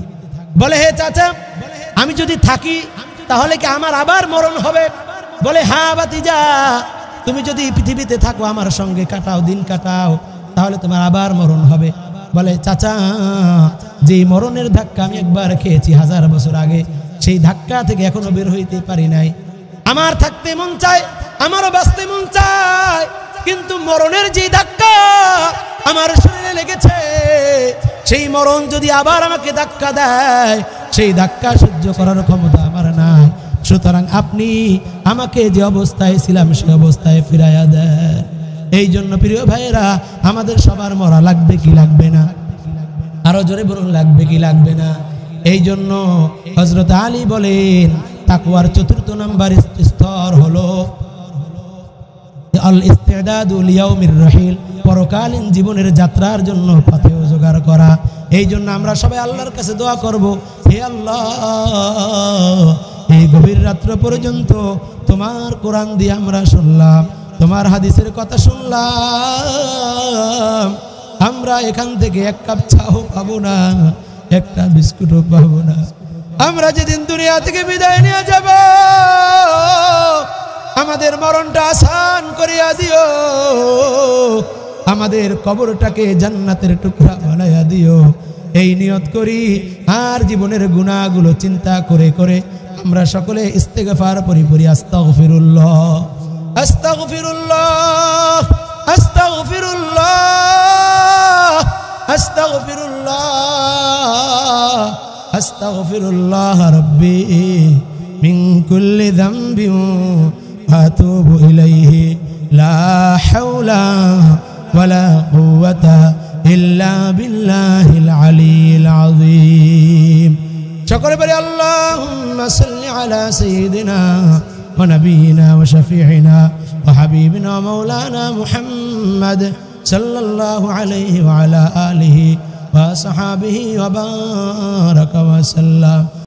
বলে, হে চাচা, আমি যদি থাকি তাহলে কি আমার আবার মরণ হবে? বলে, হ্যাঁ ভাতিজা, তুমি যদি পৃথিবীতে থাকো, আমার সঙ্গে কাটাও, দিন কাটাও, তাহলে তোমার আবার মরণ হবে। বলে, চাচা, যে মরণের ধাক্কা আমি একবার খেয়েছি 1000 বছর আগে, সেই ধাক্কা থেকে এখনো বের হইতে পারি নাই। আমার থাকতে মন চায়, আমারও বাঁচতে মন চায়, কিন্তু মরণের যে ধাক্কা আমার শরীরে লেগেছে, সেই মরণ যদি আবার আমাকে ধাক্কা দেয়, সেই ধাক্কা সহ্য করার ক্ষমতা আমার নাই। সুতরাং আপনি আমাকে যে অবস্থায় ছিলাম সেই অবস্থায় ফিরাইয়া দেন। এই জন্য প্রিয় ভাইয়েরা, আমাদের সবার মরা লাগবে কি লাগবে না? আরো জোরে বলুন, লাগবে কি লাগবে না? এই জন্য হযরত আলী বলেন, তাকওয়ার 4th নাম্বার স্তর হলো আল ইস্তিদাদু লিয়াউমির রাহিল, পরকালীন জীবনের যাত্রার জন্য পাথেয় জোগাড় করা। এই জন্য আমরা সবাই আল্লাহর কাছে দোয়া করব, হে আল্লাহ, এই গভীর রাত্র পর্যন্ত তোমার কোরআন দিয়ে আমরা শুনলাম, তোমার হাদিসের কথা শুনলাম, আমরা এখান থেকে এক কাপ চাও পাবো না, একটা বিস্কুটও পাবো না। আমরা যেদিন দুনিয়া থেকে বিদায় নিয়ে যাব, আমাদের মরণটা আসান করিয়া দিও, আমাদের কবরটাকে জান্নাতের টুকরা বানাইয়া দিও। এই নিয়ত করি আর জীবনের গুনাহগুলো চিন্তা করে করে আমরা সকলে ইস্তেগফার পড়ি পড়ি আস্তাগফিরুল্লাহ আস্তাগফিরুল্লাহ আস্তাগফিরুল্লাহ আস্তাগফিরুল্লাহ আস্তাগফিরুল্লাহ রাব্বি মিন কুল্লি যামবিন ওয়া আতুবু ইলাইহি লা হাওলা ওয়ালা কুওয়াতা ইল্লা বিল্লাহিল আলিয়্যিল আযীম। সকলে বলি আল্লাহুম্মা সাল্লি আলা সাইয়্যিদিনা ওয়া নাবিয়িনা ওয়া শাফিঈনা ওয়া হাবিবিনা মাওলানা মুহাম্মদ সাল্লাল্লাহু আলাইহি ওয়া আলা আলিহি ওয়া সাহাবিহি ওয়া বারাকা ওয়া সাল্লাম।